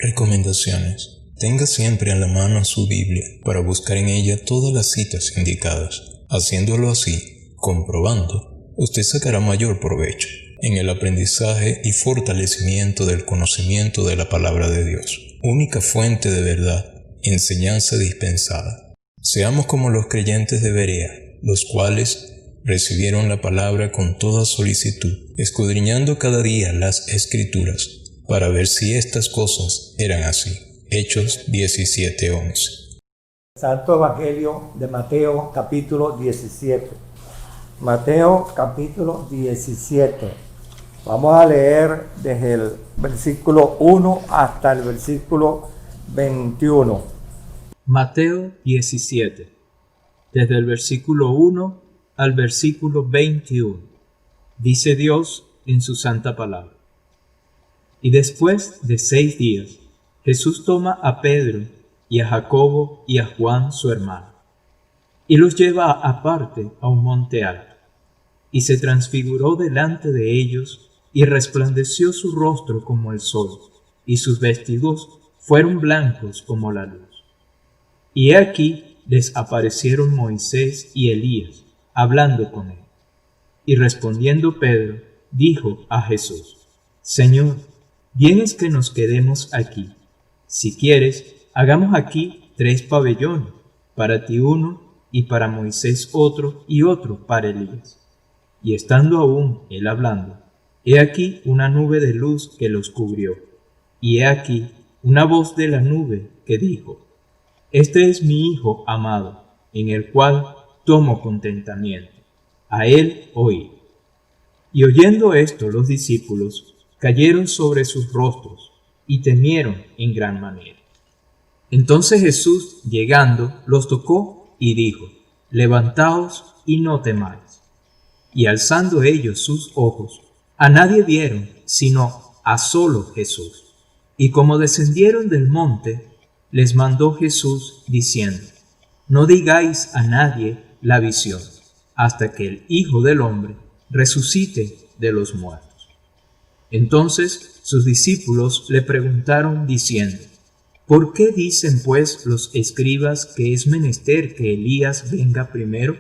Recomendaciones. Tenga siempre a la mano su Biblia para buscar en ella todas las citas indicadas. Haciéndolo así, comprobando, usted sacará mayor provecho en el aprendizaje y fortalecimiento del conocimiento de la palabra de Dios, única fuente de verdad, enseñanza dispensada. Seamos como los creyentes de Berea, los cuales recibieron la palabra con toda solicitud, escudriñando cada día las Escrituras, para ver si estas cosas eran así. Hechos 17:11. Santo Evangelio de Mateo, capítulo 17. Mateo, capítulo 17. Vamos a leer desde el versículo 1 hasta el versículo 21. Mateo 17, desde el versículo 1 al versículo 21. Dice Dios en su santa palabra. Y después de 6 días, Jesús toma a Pedro y a Jacobo y a Juan su hermano, y los lleva aparte a un monte alto, y se transfiguró delante de ellos, y resplandeció su rostro como el sol, y sus vestidos fueron blancos como la luz. Y he aquí les aparecieron Moisés y Elías, hablando con él. Y respondiendo Pedro, dijo a Jesús: Señor, bien es que nos quedemos aquí. Si quieres, hagamos aquí 3 pabellones, para ti uno, y para Moisés otro, y otro para Elías. Y estando aún él hablando, he aquí una nube de luz que los cubrió, y he aquí una voz de la nube que dijo: Este es mi Hijo amado, en el cual tomo contentamiento. A él oíd. Y oyendo esto los discípulos cayeron sobre sus rostros, y temieron en gran manera. Entonces Jesús, llegando, los tocó y dijo: Levantaos y no temáis. Y alzando ellos sus ojos, a nadie vieron, sino a solo Jesús. Y como descendieron del monte, les mandó Jesús, diciendo: No digáis a nadie la visión, hasta que el Hijo del Hombre resucite de los muertos. Entonces sus discípulos le preguntaron diciendo: ¿Por qué dicen pues los escribas que es menester que Elías venga primero?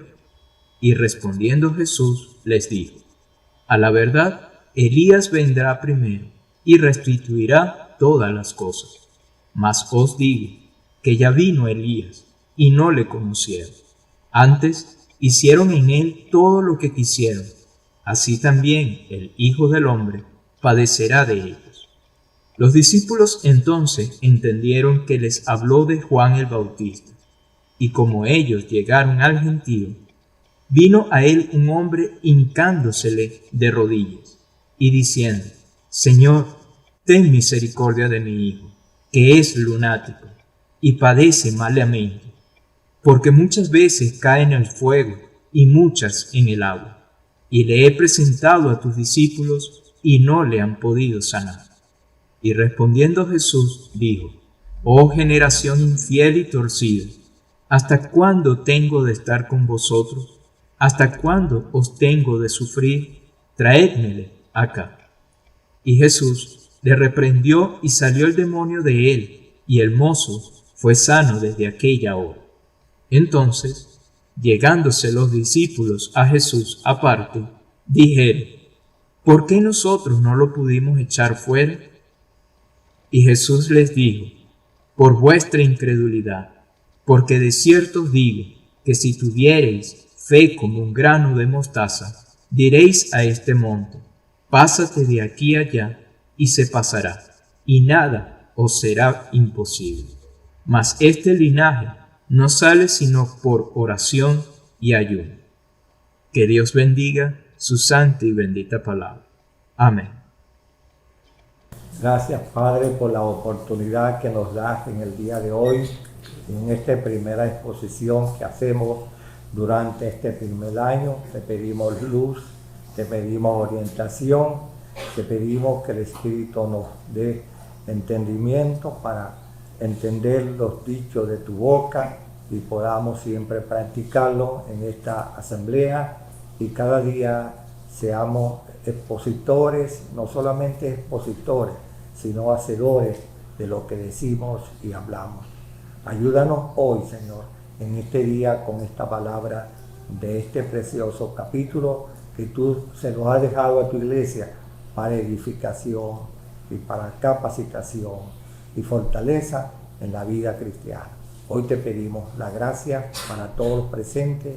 Y respondiendo Jesús les dijo: A la verdad, Elías vendrá primero y restituirá todas las cosas. Mas os digo que ya vino Elías y no le conocieron. Antes hicieron en él todo lo que quisieron. Así también el Hijo del Hombre padecerá de ellos. Los discípulos entonces entendieron que les habló de Juan el Bautista. Y como ellos llegaron al gentío, vino a él un hombre hincándosele de rodillas y diciendo: Señor, ten misericordia de mi hijo, que es lunático y padece malamente, porque muchas veces cae en el fuego y muchas en el agua. Y le he presentado a tus discípulos y no le han podido sanar. Y respondiendo Jesús dijo: Oh generación infiel y torcida, ¿hasta cuándo tengo de estar con vosotros? ¿Hasta cuándo os tengo de sufrir? Traédmele acá. Y Jesús le reprendió, y salió el demonio de él, y el mozo fue sano desde aquella hora. Entonces, llegándose los discípulos a Jesús aparte, dijeron: ¿Por qué nosotros no lo pudimos echar fuera? Y Jesús les dijo: Por vuestra incredulidad, porque de cierto os digo que si tuviereis fe como un grano de mostaza, diréis a este monte: Pásate de aquí allá, y se pasará, y nada os será imposible. Mas este linaje no sale sino por oración y ayuno. Que Dios bendiga su santa y bendita palabra. Amén. Gracias, Padre, por la oportunidad que nos das en el día de hoy, en esta primera exposición que hacemos durante este primer año. Te pedimos luz, te pedimos orientación, te pedimos que el Espíritu nos dé entendimiento para entender los dichos de tu boca y podamos siempre practicarlo en esta asamblea, y cada día seamos expositores, no solamente expositores, sino hacedores de lo que decimos y hablamos. Ayúdanos hoy, Señor, en este día con esta palabra de este precioso capítulo que tú se nos has dejado a tu iglesia para edificación y para capacitación y fortaleza en la vida cristiana. Hoy te pedimos la gracia para todos los presentes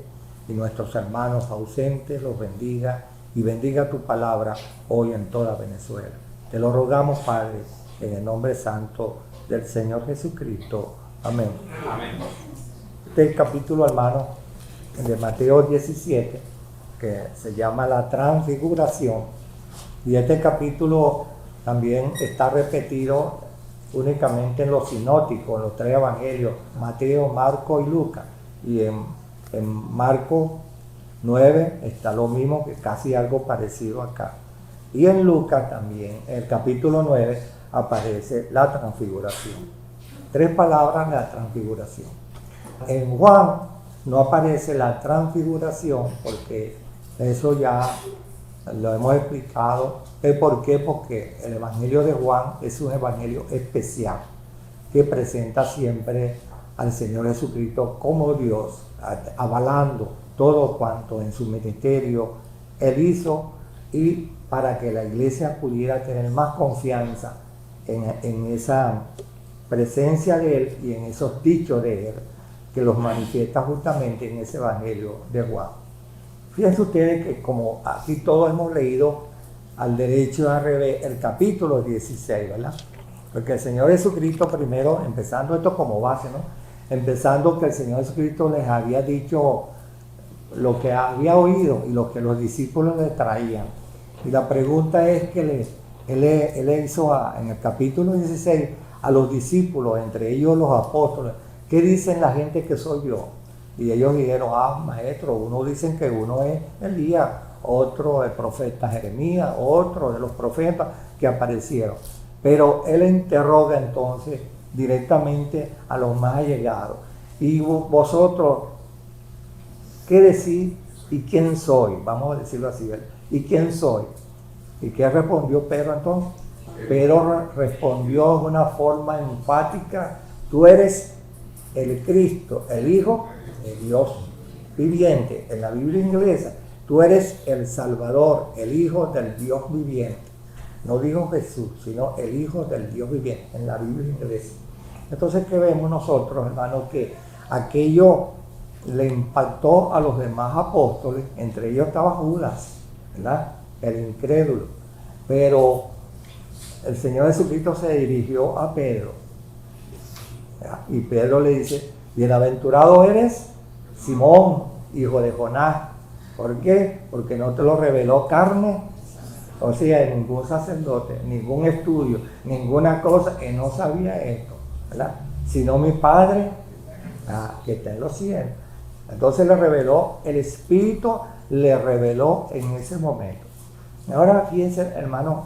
y nuestros hermanos ausentes, los bendiga y bendiga tu palabra hoy en toda Venezuela. Te lo rogamos, Padre, en el nombre santo del Señor Jesucristo. Amén. Amén. Este capítulo, hermano, de Mateo 17, que se llama la transfiguración, y este capítulo también está repetido únicamente en los sinópticos, en los tres evangelios, Mateo, Marco y Lucas, y en Marco 9 está lo mismo, que casi algo parecido acá, y en Lucas también, en el capítulo 9 aparece la transfiguración. 3 palabras de la transfiguración. En Juan no aparece la transfiguración porque eso ya lo hemos explicado. ¿Por qué? Porque el Evangelio de Juan es un evangelio especial que presenta siempre al Señor Jesucristo como Dios, avalando todo cuanto en su ministerio Él hizo, y para que la iglesia pudiera tener más confianza en esa presencia de Él y en esos dichos de Él, que los manifiesta justamente en ese Evangelio de Juan. Fíjense ustedes que como aquí todos hemos leído al derecho y al revés el capítulo 16, ¿verdad? Porque el Señor Jesucristo primero, empezando esto como base, ¿no? Empezando que el Señor Jesucristo les había dicho lo que había oído y lo que los discípulos le traían. Y la pregunta es que él hizo en el capítulo 16 a los discípulos, entre ellos los apóstoles, ¿qué dicen la gente que soy yo? Y ellos dijeron, maestro, uno dicen que uno es Elías, otro el profeta Jeremías, otro de los profetas que aparecieron. Pero él interroga entonces directamente a los más allegados. Y vosotros, ¿qué decís y quién soy? Vamos a decirlo así, ¿verdad? ¿Y quién soy? ¿Y qué respondió Pedro entonces? Pedro respondió de una forma enfática, tú eres el Cristo, el Hijo de Dios viviente. En la Biblia inglesa, tú eres el Salvador, el Hijo del Dios viviente. No dijo Jesús, sino el Hijo del Dios viviente, en la Biblia inglesa. Entonces, ¿qué vemos nosotros, hermanos? Que aquello le impactó a los demás apóstoles, entre ellos estaba Judas, ¿verdad? El incrédulo. Pero el Señor Jesucristo se dirigió a Pedro, ¿verdad? Y Pedro le dice, bienaventurado eres, Simón, hijo de Jonás. ¿Por qué? Porque no te lo reveló carne, o sea, ningún sacerdote, ningún estudio, ninguna cosa, que no sabía esto, ¿verdad? Sino mi Padre que está en los cielos. Entonces le reveló, el Espíritu le reveló en ese momento. Ahora fíjense, hermano,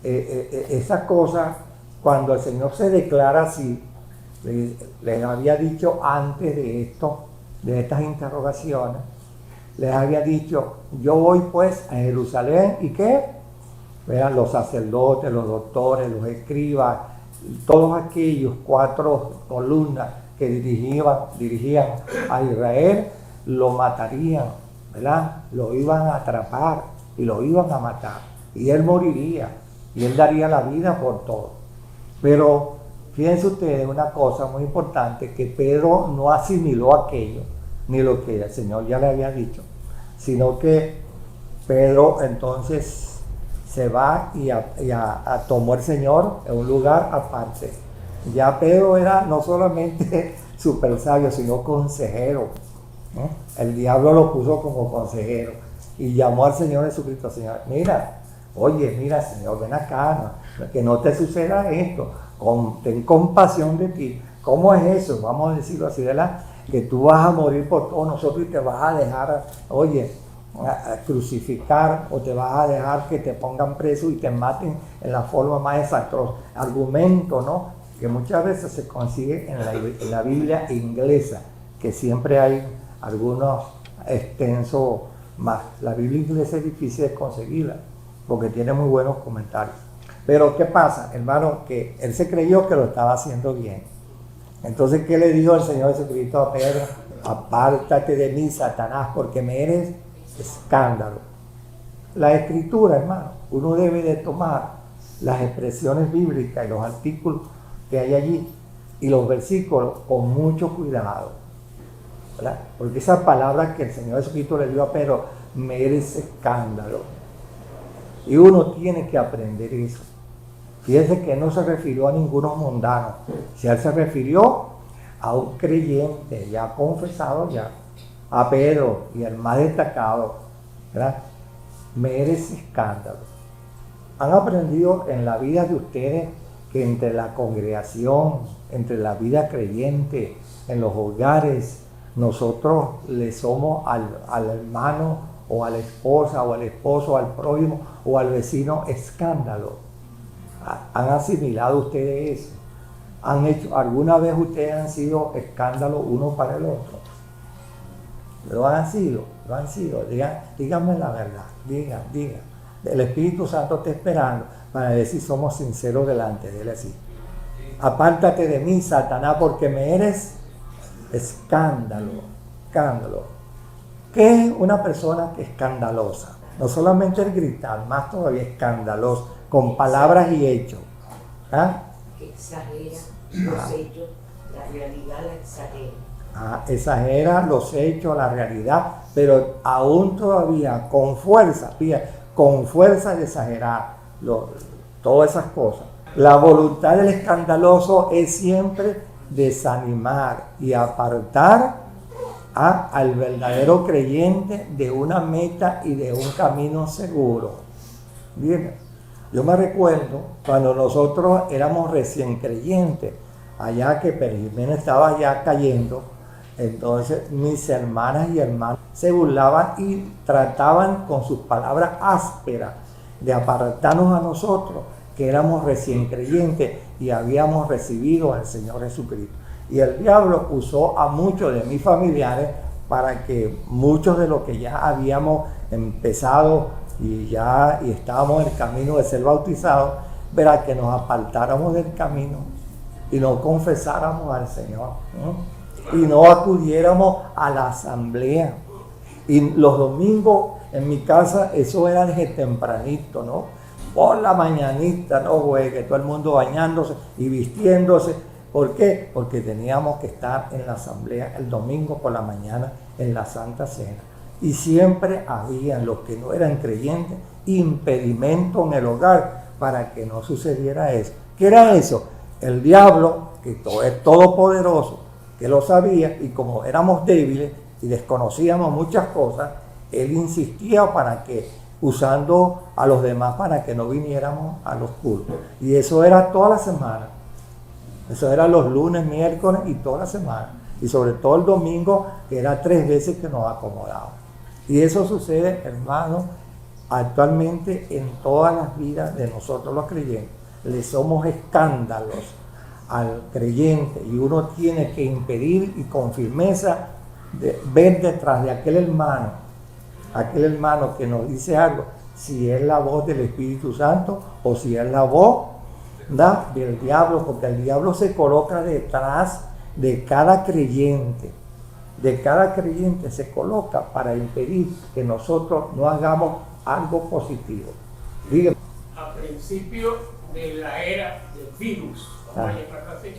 esa cosa, cuando el Señor se declara así, les había dicho antes de esto, de estas interrogaciones, les había dicho, yo voy pues a Jerusalén, ¿y qué? Vean, los sacerdotes, los doctores, los escribas, todos aquellos 4 columnas que dirigían a Israel, lo matarían, ¿verdad? Lo iban a atrapar y lo iban a matar, y él moriría, y él daría la vida por todo. Pero fíjense ustedes una cosa muy importante, que Pedro no asimiló aquello, ni lo que el Señor ya le había dicho, sino que Pedro entonces se va y tomó el Señor en un lugar aparte. Ya Pedro era no solamente súper sabio, sino consejero, ¿no? El diablo lo puso como consejero y llamó al Señor Jesucristo, Señor, mira, Señor, ven acá, ¿no? Que no te suceda esto, ten compasión de ti. ¿Cómo es eso? Vamos a decirlo así, ¿verdad? Que tú vas a morir por todos nosotros y te vas a dejar, a crucificar, o te vas a dejar que te pongan preso y te maten en la forma más desastrosa. Argumento, ¿no? Que muchas veces se consigue en la Biblia inglesa, que siempre hay algunos extensos más. La Biblia inglesa es difícil de conseguirla, porque tiene muy buenos comentarios. Pero ¿qué pasa, hermano? Que él se creyó que lo estaba haciendo bien. Entonces, ¿qué le dijo el Señor Jesucristo a Pedro? Apártate de mí, Satanás, porque me eres escándalo. La Escritura, hermano, uno debe de tomar las expresiones bíblicas y los artículos que hay allí y los versículos con mucho cuidado, ¿verdad? Porque esa palabra que el Señor Jesucristo le dio a Pedro, me eres escándalo. Y uno tiene que aprender eso. Fíjense que no se refirió a ninguno mundano, si él se refirió a un creyente ya confesado ya, a Pedro y el más destacado, ¿verdad? Me eres escándalo. Han aprendido en la vida de ustedes que entre la congregación, entre la vida creyente, en los hogares, nosotros le somos al hermano o a la esposa o al esposo o al prójimo o al vecino escándalo. ¿Han asimilado ustedes eso? ¿Alguna vez ustedes han sido escándalo uno para el otro? ¿Lo han sido? Díganme la verdad, digan. El Espíritu Santo está esperando para ver si somos sinceros delante de Él así. Apártate de mí, Satanás, porque me eres escándalo. ¿Qué es una persona que es escandalosa? No solamente el gritar, más todavía escandaloso, con palabras y hechos. ¿Ah? Que exagera los hechos, la realidad la exagera. Exagera los hechos, la realidad, pero aún todavía con fuerza de exagerar todas esas cosas. La voluntad del escandaloso es siempre desanimar y apartar al verdadero creyente de una meta y de un camino seguro. Bien, yo me recuerdo cuando nosotros éramos recién creyentes, allá que Pérez Jiménez estaba ya cayendo, entonces mis hermanas y hermanos se burlaban y trataban con sus palabras ásperas de apartarnos a nosotros, que éramos recién creyentes y habíamos recibido al Señor Jesucristo. Y el diablo usó a muchos de mis familiares para que muchos de los que ya habíamos empezado y estábamos en el camino de ser bautizados, para que nos apartáramos del camino y no confesáramos al Señor, ¿no? Y no acudiéramos a la asamblea. Y los domingos en mi casa, eso era desde tempranito, ¿no? Por la mañanita, ¿no, güey? Que todo el mundo bañándose y vistiéndose. ¿Por qué? Porque teníamos que estar en la asamblea el domingo por la mañana en la Santa Cena. Y siempre había los que no eran creyentes impedimento en el hogar para que no sucediera eso. ¿Qué era eso? El diablo, que es todopoderoso, que lo sabía, y como éramos débiles y desconocíamos muchas cosas, él insistía para que, usando a los demás para que no viniéramos a los cultos. Y eso era toda la semana. Eso era los lunes, miércoles y toda la semana. Y sobre todo el domingo, que era 3 veces que nos acomodábamos. Y eso sucede, hermano, actualmente en todas las vidas de nosotros los creyentes. Le somos escándalos al creyente y uno tiene que impedir y con firmeza ver detrás de aquel hermano que nos dice algo, si es la voz del Espíritu Santo o si es la voz del diablo, porque el diablo se coloca detrás de cada creyente. De cada creyente se coloca para impedir que nosotros no hagamos algo positivo. Dígame. A principio de la era del virus, vamos a llamarlo así.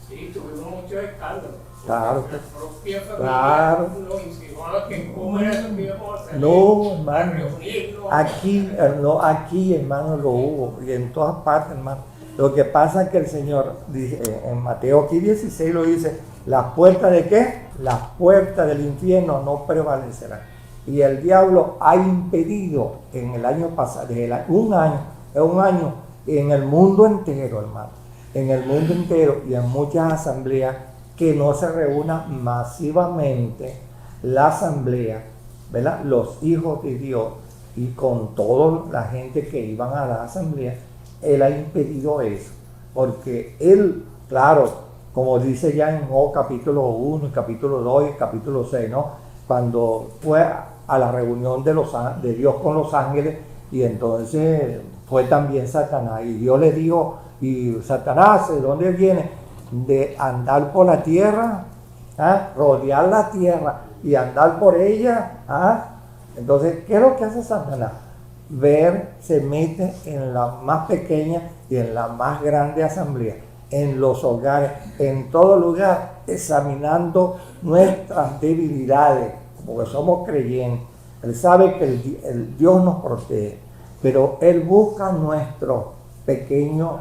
Sí, tuvimos muchos escándalos. Claro. La propia familia Claro. nos insinuaba que cómo era eso que íbamos a hacer. No, hermano. Reunirnos. Aquí, hermano, lo hubo. Y en todas partes, hermano. Lo que pasa es que el Señor, dice, en Mateo aquí 16 lo dice, ¿las puertas de qué? Las puertas del infierno no prevalecerán. Y el diablo ha impedido en el año pasado, un año, en el mundo entero, hermano. En el mundo entero y en muchas asambleas, que no se reúna masivamente la asamblea, ¿verdad? Los hijos de Dios y con toda la gente que iban a la asamblea, él ha impedido eso, porque él, claro, como dice ya en Job capítulo 1, capítulo 2 y capítulo 6, ¿no? Cuando fue a la reunión de Dios con los ángeles y entonces fue también Satanás. Y Dios le dijo, y Satanás, ¿de dónde viene? De andar por la tierra, rodear la tierra y andar por ella. Entonces, ¿qué es lo que hace Satanás? Se mete en la más pequeña y en la más grande asamblea, en los hogares, en todo lugar, examinando nuestras debilidades, porque somos creyentes. Él sabe que el Dios nos protege, pero Él busca nuestros pequeños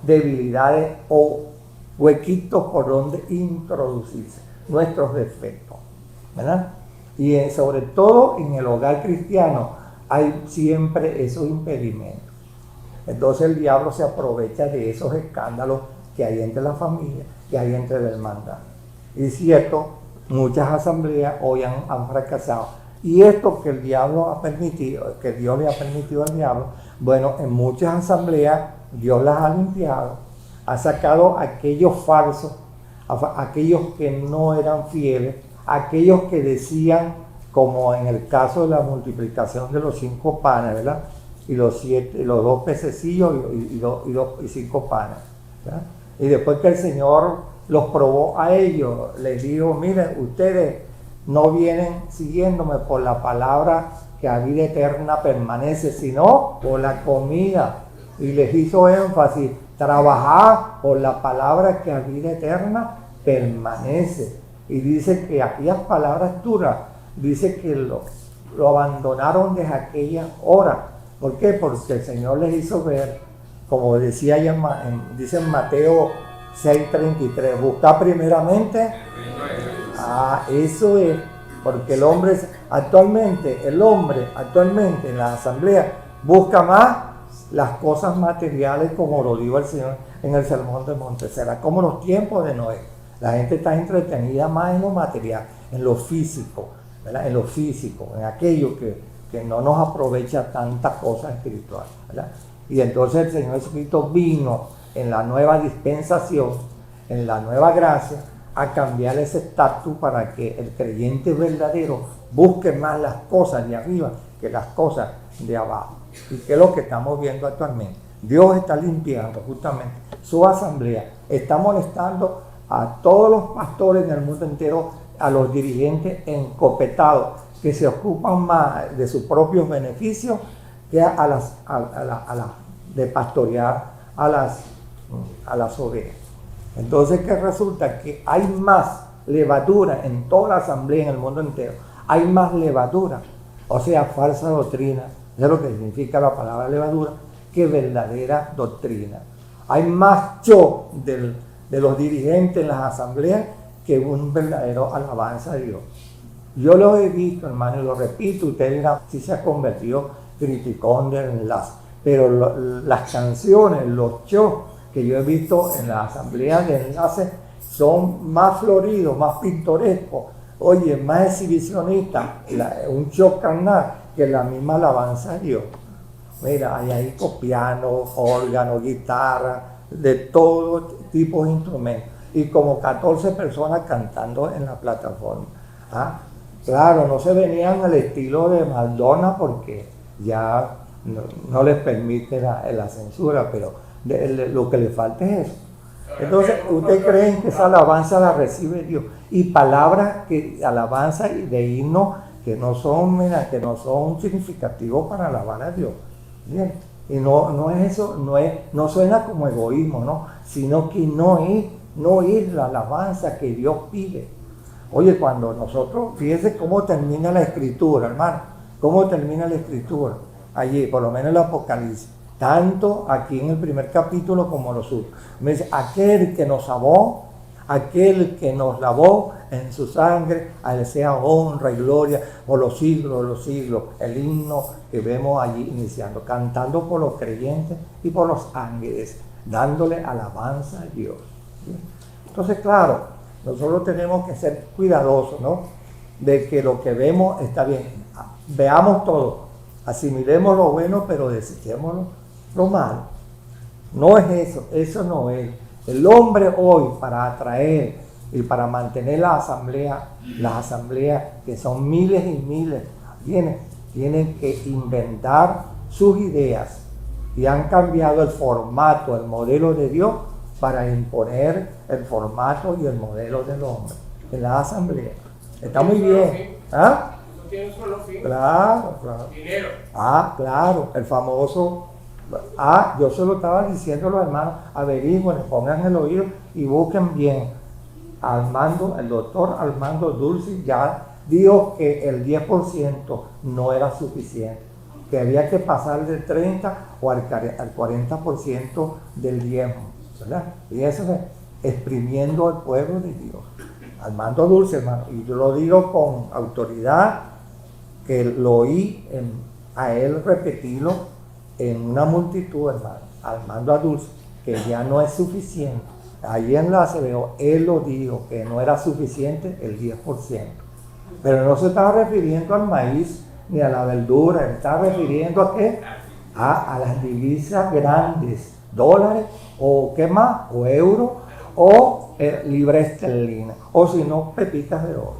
debilidades o huequitos por donde introducirse, nuestros defectos, ¿verdad? Y sobre todo en el hogar cristiano hay siempre esos impedimentos. Entonces el diablo se aprovecha de esos escándalos que hay entre la familia, que hay entre la hermandad. Y es cierto, muchas asambleas hoy han fracasado. Y esto que el diablo ha permitido, que Dios le ha permitido al diablo, bueno, en muchas asambleas Dios las ha limpiado, ha sacado a aquellos falsos, a aquellos que no eran fieles, a aquellos que decían, como en el caso de la multiplicación de los 5 panes, ¿verdad? Y los 2 pececillos y 5 panes, ¿verdad? Y después que el Señor los probó a ellos, les dijo, miren, ustedes no vienen siguiéndome por la palabra que a vida eterna permanece, sino por la comida. Y les hizo énfasis, trabajar por la palabra que a vida eterna permanece. Y dice que aquellas palabras duras, dice que lo abandonaron desde aquella hora. ¿Por qué? Porque el Señor les hizo ver, como decía ya dice en Mateo 6:33, busca primeramente. Eso es, porque el hombre actualmente en la asamblea busca más las cosas materiales, como lo dijo el Señor en el Sermón del Monte. Será como los tiempos de Noé. La gente está entretenida más en lo material, en lo físico, ¿verdad? En lo físico, en aquello que no nos aprovecha tantas cosas espirituales, ¿verdad? Y entonces el Señor Jesucristo vino en la nueva dispensación, en la nueva gracia, a cambiar ese estatus para que el creyente verdadero busque más las cosas de arriba que las cosas de abajo. ¿Y qué es lo que estamos viendo actualmente? Dios está limpiando justamente su asamblea, está molestando a todos los pastores del mundo entero, a los dirigentes encopetados que se ocupan más de sus propios beneficios que de pastorear a las ovejas. Entonces, ¿qué resulta? Que hay más levadura en toda la asamblea en el mundo entero. Hay más levadura, o sea, falsa doctrina, eso es lo que significa la palabra levadura, que verdadera doctrina. Hay más show de los dirigentes en las asambleas que un verdadero alabanza a Dios. Yo lo he visto, hermano, y lo repito, usted dirá, si se ha convertido criticón del enlace, pero las canciones, los shows que yo he visto en la asamblea de enlace son más floridos, más pintorescos, oye, más exhibicionistas, un show carnal que la misma alabanza a Dios. Mira, hay ahí piano, órgano, guitarra, de todo tipo de instrumentos, y como 14 personas cantando en la plataforma. Claro, no se venían al estilo de Madonna porque ya no les permite la censura, pero lo que le falta es eso. Entonces, ¿ustedes creen que esa alabanza la recibe Dios? Y palabras que alabanza y de himno que no son significativos para alabar a Dios. Bien. Y no es eso, no suena como egoísmo, ¿no? Sino que no es la alabanza que Dios pide. Oye, cuando nosotros, fíjense cómo termina la escritura, hermano, cómo termina la escritura, allí, por lo menos en el Apocalipsis, tanto aquí en el primer capítulo como los otros. Me dice, aquel que nos amó, aquel que nos lavó en su sangre, a él sea honra y gloria por los siglos de los siglos. El himno que vemos allí iniciando, cantando por los creyentes y por los ángeles, dándole alabanza a Dios. Entonces, claro, nosotros tenemos que ser cuidadosos, ¿no? De que lo que vemos está bien. Veamos todo, asimilemos lo bueno, pero desechemos lo malo. No es eso no es. El hombre hoy, para atraer y para mantener las asambleas que son miles y miles, tienen que inventar sus ideas, y han cambiado el formato, el modelo de Dios para imponer el formato y el modelo del hombre en la asamblea. Está muy bien. ¿Ah? Eso tiene un solo fin. Claro, claro. Dinero. Ah, claro, el famoso. Ah, yo se lo estaba diciendo a los hermanos, averigüen, pongan el oído y busquen bien. El doctor Armando Dulce ya dijo que el 10% no era suficiente, que había que pasar del 30 o al 40% del diezmo, ¿verdad? Y eso es exprimiendo al pueblo de Dios. Armando Dulce, hermano, y yo lo digo con autoridad, que lo oí a él repetirlo en una multitud, hermano, Armando Dulce, que ya no es suficiente. Ahí en la ACBO, él lo dijo, que no era suficiente el 10%. Pero no se estaba refiriendo al maíz ni a la verdura, se estaba refiriendo a qué? A las divisas grandes, dólares, o qué más, o euros, o libra esterlina, o si no, pepitas de oro.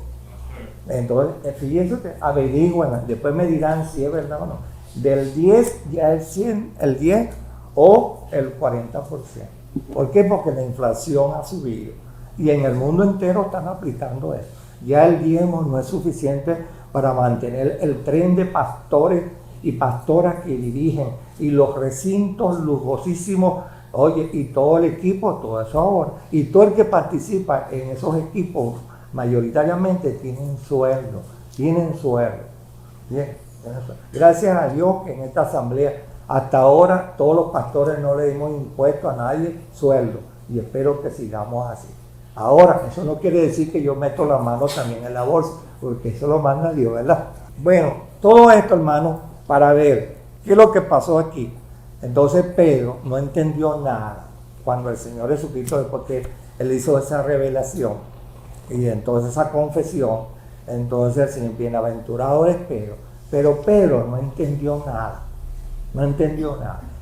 Entonces, fíjense, averigüen, después me dirán si es verdad o no. Del 10 ya el 100, el 10 o el 40%. ¿Por qué? Porque la inflación ha subido y en el mundo entero están aplicando eso. Ya el diezmo no es suficiente para mantener el tren de pastores y pastoras que dirigen y los recintos lujosísimos, oye, y todo el equipo, todo eso ahora, y todo el que participa en esos equipos mayoritariamente tienen sueldo. Bien, gracias a Dios que en esta asamblea hasta ahora todos los pastores no le hemos impuesto a nadie sueldo y espero que sigamos así. Ahora, eso no quiere decir que yo meto la mano también en la bolsa, porque eso lo manda Dios, ¿verdad? Bueno, todo esto, hermano, para ver qué es lo que pasó aquí. Entonces Pedro no entendió nada cuando el Señor Jesucristo, después que él hizo esa revelación y entonces esa confesión, entonces el Señor, bienaventurado es Pedro. Pero Pedro no entendió nada.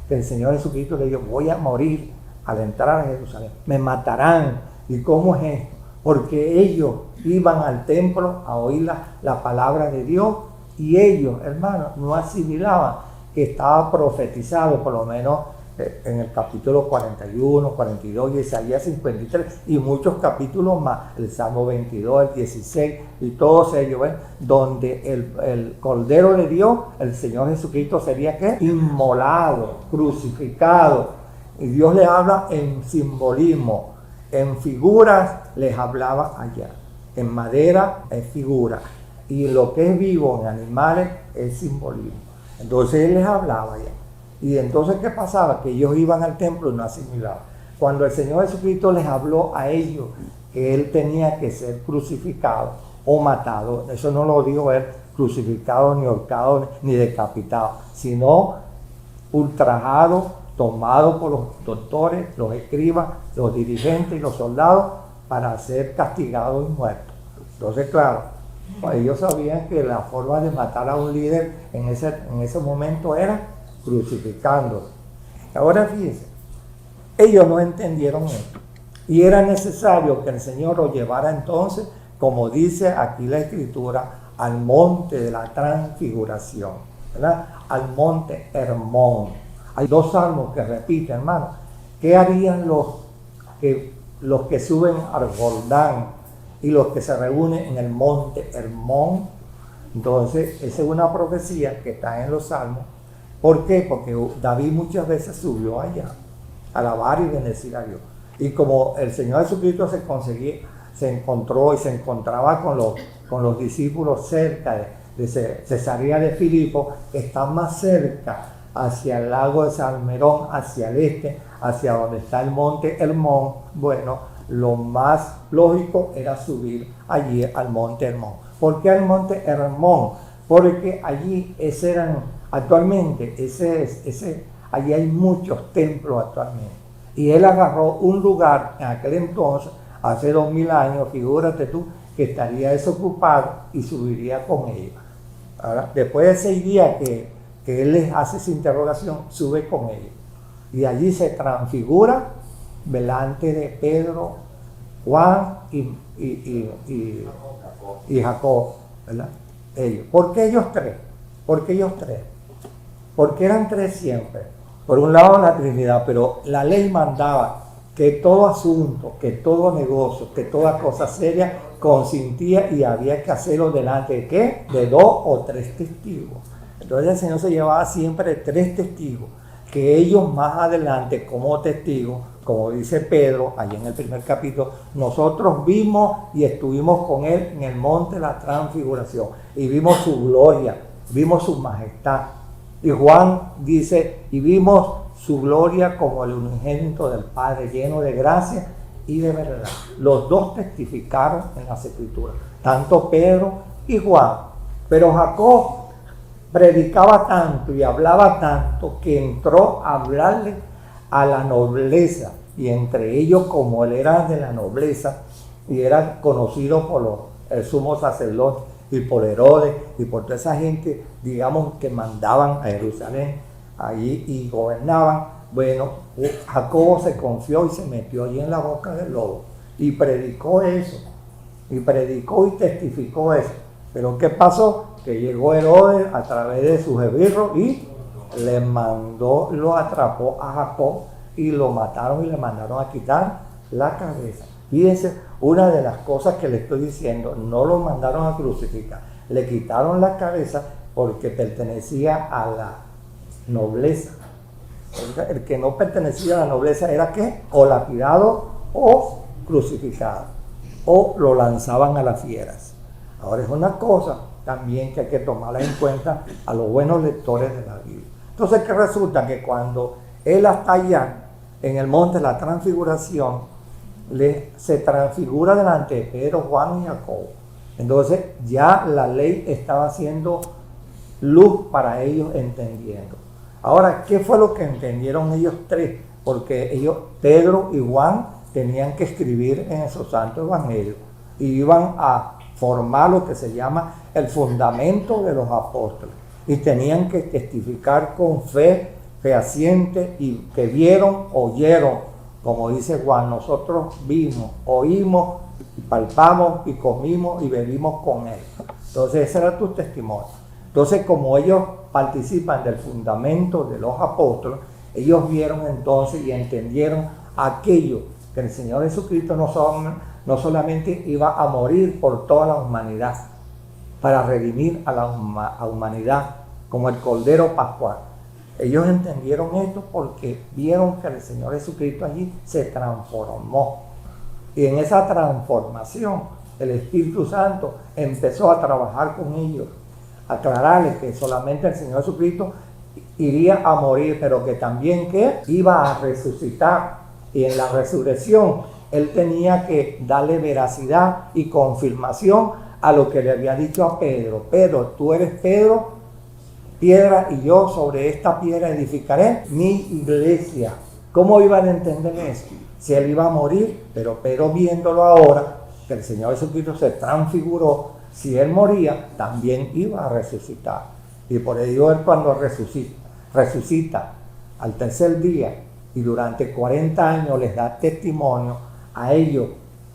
Que el Señor Jesucristo le dijo, voy a morir al entrar a Jerusalén, me matarán. ¿Y cómo es esto? Porque ellos iban al templo a oír la palabra de Dios y ellos, hermanos, no asimilaban que estaba profetizado, por lo menos en el capítulo 41, 42 y Isaías 53 y muchos capítulos más, el Salmo 22, el 16 y todos ellos, ¿ven? Donde el Cordero de Dios, el Señor Jesucristo, sería ¿qué? Inmolado, crucificado. Y Dios le habla en simbolismo, en figuras les hablaba allá, en madera es figura y lo que es vivo en animales es simbolismo. Entonces Él les hablaba allá. Y entonces, ¿qué pasaba? Que ellos iban al templo y no asimilaban. Cuando el Señor Jesucristo les habló a ellos que Él tenía que ser crucificado o matado, eso no lo dijo Él, crucificado, ni ahorcado, ni decapitado, sino ultrajado, tomado por los doctores, los escribas, los dirigentes y los soldados para ser castigado y muerto. Entonces, claro, ellos sabían que la forma de matar a un líder en ese momento era crucificándolo. Ahora fíjense, ellos no entendieron esto y era necesario que el Señor lo llevara entonces, como dice aquí la Escritura, al monte de la transfiguración, ¿verdad? Al monte Hermón. Hay dos salmos que repiten, hermano. ¿Qué harían los que suben al Jordán y los que se reúnen en el monte Hermón? Entonces, esa es una profecía que está en los salmos. ¿Por qué? Porque David muchas veces subió allá a alabar y bendecir a Dios. Y como el Señor Jesucristo se encontró y se encontraba con los discípulos cerca de Cesarea de Filipo, está más cerca hacia el lago de Salmerón, hacia el este, hacia donde está el monte Hermón. Bueno, lo más lógico era subir allí al monte Hermón. ¿Por qué al monte Hermón? Porque allí actualmente, allí hay muchos templos actualmente. Y él agarró un lugar en aquel entonces, hace 2000 años, figúrate tú, que estaría desocupado y subiría con ellos. Ahora, después de 6 días que él les hace esa interrogación, sube con ellos. Y allí se transfigura delante de Pedro, Juan y Jacob, ¿verdad? Ellos. ¿Por qué ellos tres? Porque eran tres siempre. Por un lado la Trinidad, pero la ley mandaba que todo asunto, que todo negocio, que toda cosa seria consistía y había que hacerlo delante de ¿qué? De 2 o 3 testigos. Entonces el Señor se llevaba siempre 3 testigos, que ellos más adelante como testigos, como dice Pedro, allí en el primer capítulo, nosotros vimos y estuvimos con él en el monte de la transfiguración y vimos su gloria, vimos su majestad. Y Juan dice, y vimos su gloria como el unigénito del Padre, lleno de gracia y de verdad. Los 2 testificaron en las Escrituras, tanto Pedro y Juan. Pero Jacob predicaba tanto y hablaba tanto que entró a hablarle a la nobleza, y entre ellos, como él era de la nobleza y era conocido por el sumo sacerdote y por Herodes y por toda esa gente, digamos, que mandaban a Jerusalén allí y gobernaban, bueno, Jacobo se confió y se metió allí en la boca del lobo y predicó eso, y predicó y testificó eso. Pero ¿qué pasó? Que llegó Herodes a través de sus esbirros y le mandó, lo atrapó a Jacob y lo mataron y le mandaron a quitar la cabeza. Fíjense, una de las cosas que le estoy diciendo, no lo mandaron a crucificar, le quitaron la cabeza porque pertenecía a la nobleza. El que no pertenecía a la nobleza era ¿qué? O lapidado o crucificado, o lo lanzaban a las fieras. Ahora es una cosa también que hay que tomarla en cuenta a los buenos lectores de la Biblia. Entonces, ¿qué resulta? Que cuando él está allá en el monte de la transfiguración, se transfigura delante de Pedro, Juan y Jacobo. Entonces ya la ley estaba haciendo luz para ellos entendiendo. Ahora, ¿qué fue lo que entendieron ellos 3? Porque ellos, Pedro y Juan, tenían que escribir en esos santos evangelios y iban a formar lo que se llama el fundamento de los apóstoles, y tenían que testificar con fe fehaciente y que vieron, oyeron, como dice Juan, nosotros vimos, oímos, palpamos y comimos y bebimos con él. Entonces ese era tu testimonio. Entonces, como ellos participan del fundamento de los apóstoles, ellos vieron entonces y entendieron aquello que el Señor Jesucristo no solamente iba a morir por toda la humanidad, para redimir a la humanidad como el Cordero Pascual. Ellos entendieron esto porque vieron que el Señor Jesucristo allí se transformó. Y en esa transformación, el Espíritu Santo empezó a trabajar con ellos, aclararles que solamente el Señor Jesucristo iría a morir, pero que también que iba a resucitar. Y en la resurrección, él tenía que darle veracidad y confirmación a lo que le había dicho a Pedro. Pedro, tú eres Pedro, piedra, y yo sobre esta piedra edificaré mi iglesia. ¿Cómo iban a entender eso? Si él iba a morir, pero Pedro, viéndolo ahora, que el Señor Jesucristo se transfiguró, si él moría, también iba a resucitar. Y por ello él, cuando resucita al tercer día y durante 40 años les da testimonio a ellos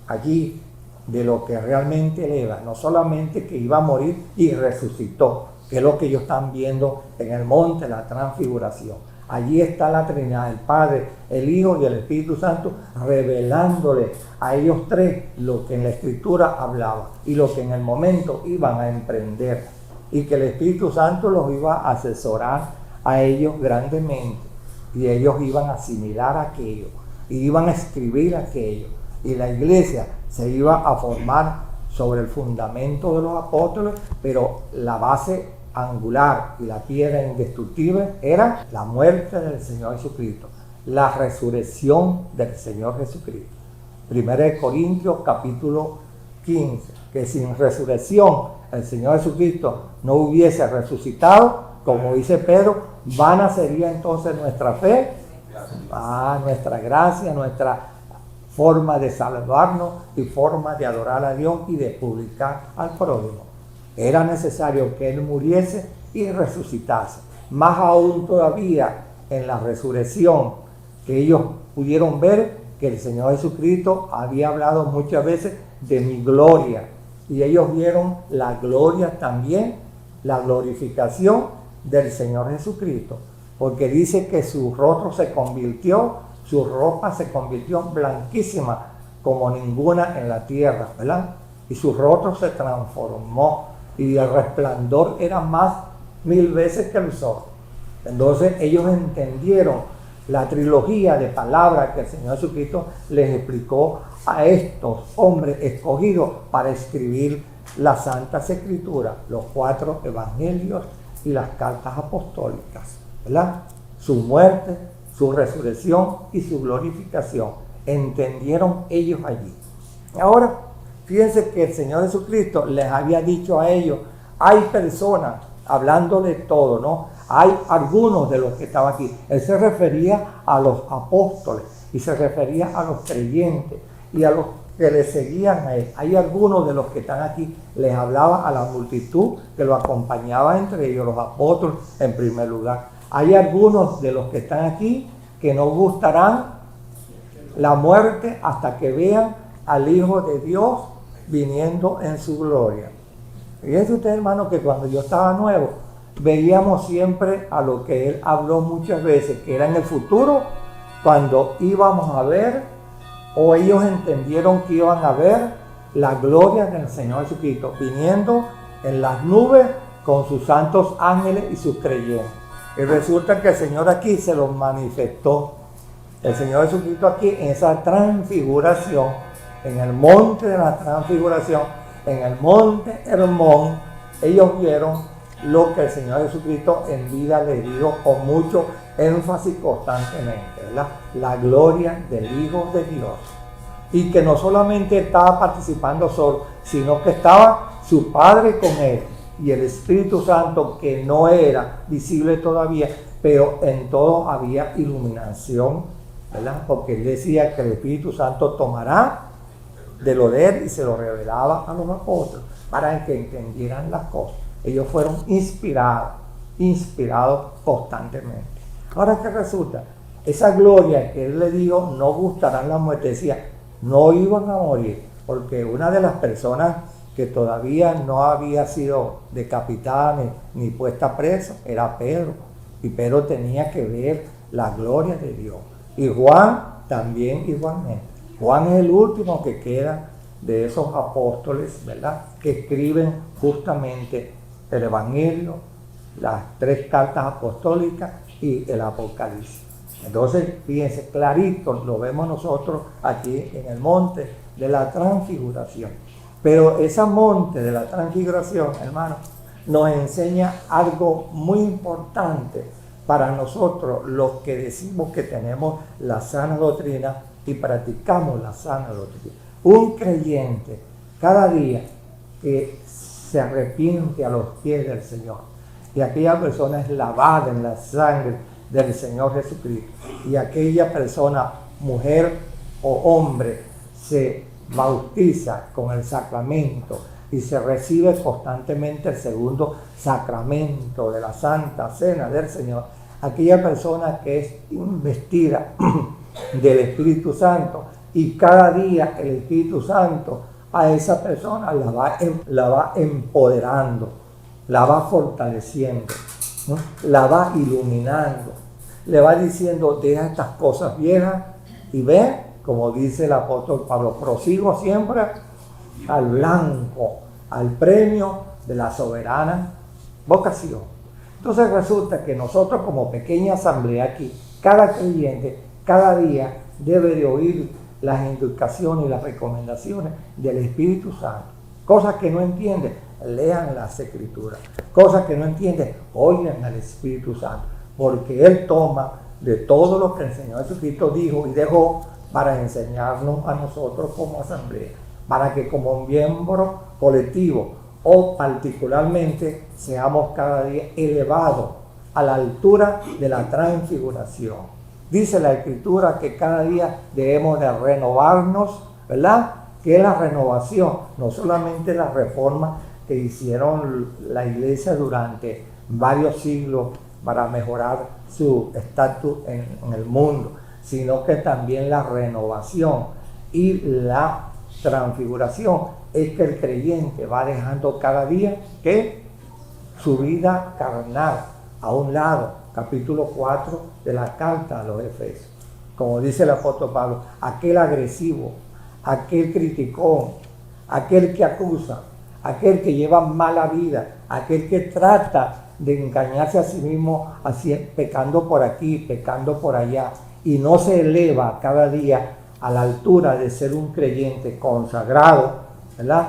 allí de lo que realmente él era, no solamente que iba a morir y resucitó, que es lo que ellos están viendo en el monte de la transfiguración. Allí está la Trinidad, el Padre, el Hijo y el Espíritu Santo, revelándole a ellos 3 lo que en la Escritura hablaba y lo que en el momento iban a emprender, y que el Espíritu Santo los iba a asesorar a ellos grandemente, y ellos iban a asimilar aquello, y iban a escribir aquello, y la iglesia se iba a formar sobre el fundamento de los apóstoles, pero la base angular y la piedra indestructible era la muerte del Señor Jesucristo, la resurrección del Señor Jesucristo. 1 Corintios capítulo 15, que sin resurrección el Señor Jesucristo no hubiese resucitado, como dice Pedro, vana sería entonces nuestra fe, nuestra gracia, nuestra forma de salvarnos y forma de adorar a Dios y de publicar al prójimo. Era necesario que Él muriese y resucitase. Más aún todavía en la resurrección, que ellos pudieron ver que el Señor Jesucristo había hablado muchas veces de mi gloria. Y ellos vieron la gloria también, la glorificación del Señor Jesucristo. porque dice que su rostro se convirtió, su ropa se convirtió blanquísima como ninguna en la tierra, ¿verdad? Y su rostro se transformó y el resplandor era más 1000 veces que el sol. Entonces ellos entendieron la trilogía de palabras que el Señor Jesucristo les explicó a estos hombres escogidos para escribir las Santas Escrituras, los 4 evangelios y las cartas apostólicas, ¿verdad? Su muerte, su resurrección y su glorificación. Entendieron ellos allí. Ahora, fíjense que el Señor Jesucristo les había dicho a ellos, hay personas, hablando de todo, ¿no? Hay algunos de los que estaban aquí. Él se refería a los apóstoles y se refería a los creyentes y a los que le seguían a él. Hay algunos de los que están aquí, les hablaba a la multitud que lo acompañaba, entre ellos los apóstoles en primer lugar. Hay algunos de los que están aquí que no gustarán la muerte hasta que vean al Hijo de Dios viniendo en su gloria. Fíjense ustedes, hermanos, que cuando yo estaba nuevo, veíamos siempre a lo que él habló muchas veces, que era en el futuro, cuando íbamos a ver, o ellos entendieron que iban a ver la gloria del Señor Jesucristo, viniendo en las nubes con sus santos ángeles y sus creyentes. Y resulta que el Señor aquí se los manifestó. El Señor Jesucristo aquí en esa transfiguración, en el monte de la transfiguración, en el monte Hermón, ellos vieron lo que el Señor Jesucristo en vida le dijo con mucho énfasis constantemente, ¿verdad? La gloria del Hijo de Dios. Y que no solamente estaba participando solo, sino que estaba su Padre con él y el Espíritu Santo, que no era visible todavía, pero en todo había iluminación, ¿verdad? Porque él decía que el Espíritu Santo tomará de lo de él y se lo revelaba a los apóstoles para que entendieran las cosas. Ellos fueron inspirados constantemente. Ahora, ¿qué resulta? Esa gloria que él le dijo, no gustarán la muerte, decía, no iban a morir, porque una de las personas que todavía no había sido decapitada ni puesta preso era Pedro, y Pedro tenía que ver la gloria de Dios. Y Juan también igualmente. Juan es el último que queda de esos apóstoles, ¿verdad?, que escriben justamente el Evangelio, las 3 cartas apostólicas y el Apocalipsis. Entonces, fíjense, clarito lo vemos nosotros aquí en el monte de la transfiguración. Pero ese monte de la transfiguración, hermanos, nos enseña algo muy importante para nosotros, los que decimos que tenemos la sana doctrina y practicamos la sana doctrina. Un creyente, cada día que se arrepiente a los pies del Señor, y aquella persona es lavada en la sangre del Señor Jesucristo, y aquella persona, mujer o hombre, se bautiza con el sacramento y se recibe constantemente el segundo sacramento de la Santa Cena del Señor, aquella persona que es investida del Espíritu Santo, y cada día el Espíritu Santo a esa persona la va empoderando, la va fortaleciendo, ¿no? La va iluminando, le va diciendo, deja estas cosas viejas y ve, como dice el apóstol Pablo, prosigo siempre al blanco, al premio de la soberana vocación. Entonces resulta que nosotros, como pequeña asamblea aquí, cada creyente, cada día debe de oír las indicaciones y las recomendaciones del Espíritu Santo. Cosas que no entienden, lean las Escrituras. Cosas que no entienden, oigan al Espíritu Santo, porque Él toma de todo lo que el Señor Jesucristo dijo y dejó para enseñarnos a nosotros como asamblea, para que como miembro colectivo o particularmente seamos cada día elevados a la altura de la transfiguración. Dice la Escritura que cada día debemos de renovarnos, ¿verdad? Que es la renovación, no solamente la reforma que hicieron la iglesia durante varios siglos para mejorar su estatus en el mundo, sino que también la renovación y la transfiguración es que el creyente va dejando cada día que su vida carnal, a un lado, capítulo 4 de la carta a los Efesios. Como dice el apóstol Pablo, aquel agresivo, aquel criticón, aquel que acusa, aquel que lleva mala vida, aquel que trata de engañarse a sí mismo, así, pecando por aquí, pecando por allá, y no se eleva cada día a la altura de ser un creyente consagrado, ¿verdad?,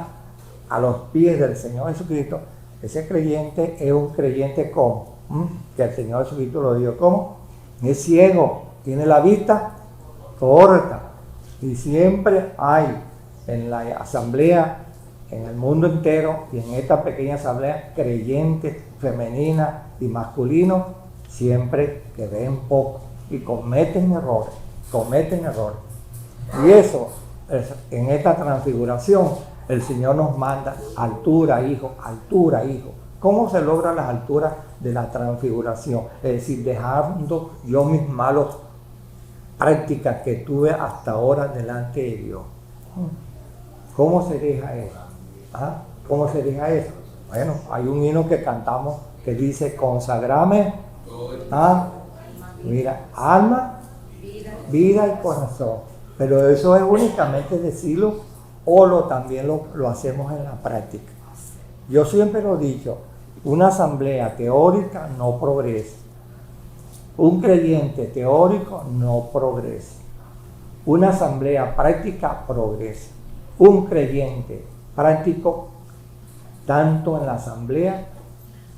a los pies del Señor Jesucristo. Ese creyente es un creyente como, que el Señor Jesucristo lo dijo, ¿cómo? Es ciego, tiene la vista corta, y siempre hay en la asamblea, en el mundo entero y en esta pequeña asamblea, creyentes femeninas y masculinos, siempre que ven poco y cometen errores. Y eso, en esta transfiguración, el Señor nos manda altura, hijo, altura, hijo. ¿Cómo se logran las alturas de la transfiguración? Es decir, dejando yo mis malas prácticas que tuve hasta ahora delante de Dios. ¿Cómo se deja eso? ¿Cómo se deja eso? Bueno, hay un himno que cantamos que dice, consagrame, mira, alma, vida y corazón. Pero eso es únicamente decirlo o también lo hacemos en la práctica. Yo siempre lo he dicho, una asamblea teórica no progresa. Un creyente teórico no progresa. Una asamblea práctica progresa. Un creyente práctico, tanto en la asamblea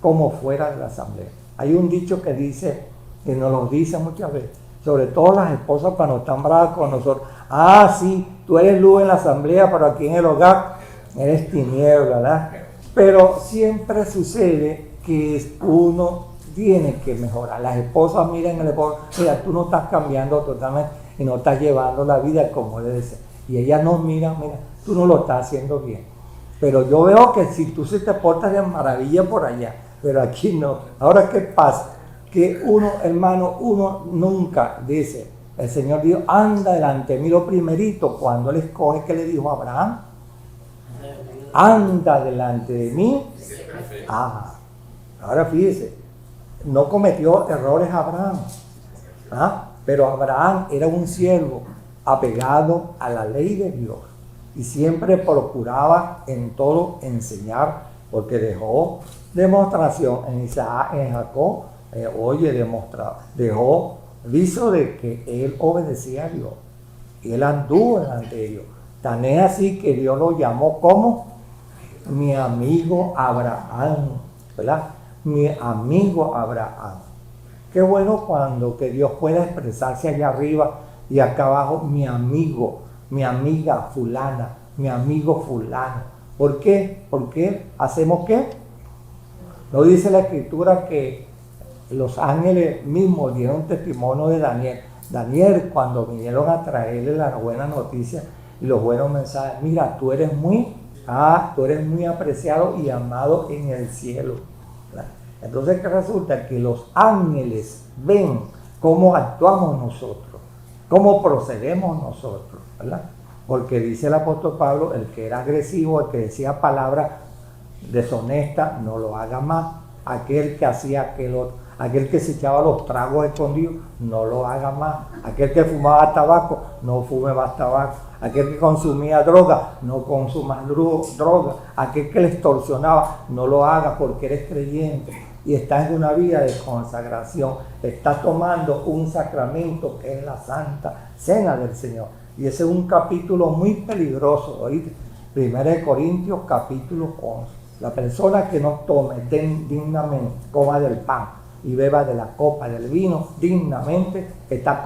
como fuera de la asamblea. Hay un dicho que dice, que nos lo dice muchas veces, sobre todo las esposas cuando están bravas con nosotros. Sí, tú eres luz en la asamblea, pero aquí en el hogar eres tiniebla, ¿verdad? Pero siempre sucede que uno tiene que mejorar. Las esposas miran al esposo, mira, tú no estás cambiando totalmente y no estás llevando la vida como debe ser. Y ellas nos miran, mira, tú no lo estás haciendo bien. Pero yo veo que si tú se te portas de maravilla por allá, pero aquí no. Ahora, ¿qué pasa? Que uno, hermano, uno nunca dice, el Señor dijo, anda delante de mí. Lo primerito, cuando Él escoge, ¿qué le dijo a Abraham? Anda delante de mí. Ahora fíjese, no cometió errores Abraham, pero Abraham era un siervo apegado a la ley de Dios y siempre procuraba en todo enseñar, porque dejó demostración en Isaac, en Jacob, dejó viso de que él obedecía a Dios y él anduvo delante de Dios. Tan es así que Dios lo llamó como mi amigo Abraham, ¿verdad? Mi amigo Abraham. Qué bueno cuando que Dios pueda expresarse allá arriba y acá abajo, mi amigo, mi amiga fulana, mi amigo fulano. ¿Por qué? Porque hacemos ¿qué? ¿No dice la Escritura que los ángeles mismos dieron testimonio de Daniel? Daniel, cuando vinieron a traerle la buena noticia y los buenos mensajes, mira, tú eres muy apreciado y amado en el cielo. Entonces, ¿qué resulta? Que los ángeles ven cómo actuamos nosotros, cómo procedemos nosotros, ¿verdad? Porque dice el apóstol Pablo, el que era agresivo, el que decía palabras deshonestas, no lo haga más. Aquel que hacía aquel otro, aquel que se echaba los tragos escondidos, no lo haga más. Aquel que fumaba tabaco, no fume más tabaco. Aquel que consumía droga, no consuma droga. Aquel que le extorsionaba, no lo haga, porque eres creyente y estás en una vida de consagración. Estás tomando un sacramento que es la Santa Cena del Señor. Y ese es un capítulo muy peligroso, ¿oíste? 1 Corintios capítulo 11. La persona que no tome dignamente, coma del pan y beba de la copa del vino dignamente, está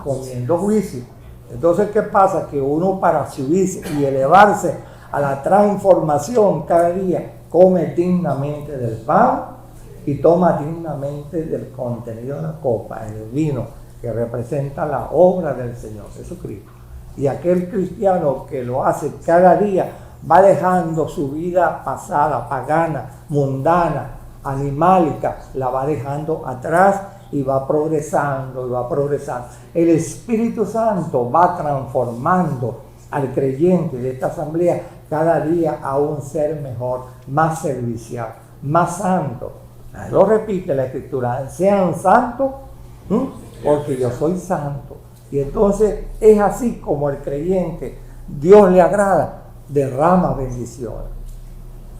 comiendo juicio. Entonces, ¿qué pasa? Que uno, para subirse y elevarse a la transformación cada día, come dignamente del pan y toma dignamente del contenido de la copa, el vino, que representa la obra del Señor Jesucristo. Y aquel cristiano que lo hace cada día va dejando su vida pasada, pagana, mundana, animálica, la va dejando atrás y va progresando y va progresando. El Espíritu Santo va transformando al creyente de esta asamblea cada día a un ser mejor, más servicial, más santo. Ahí lo repite la Escritura, sean santos, porque yo soy santo. Y entonces es así como el creyente, Dios le agrada, derrama bendiciones.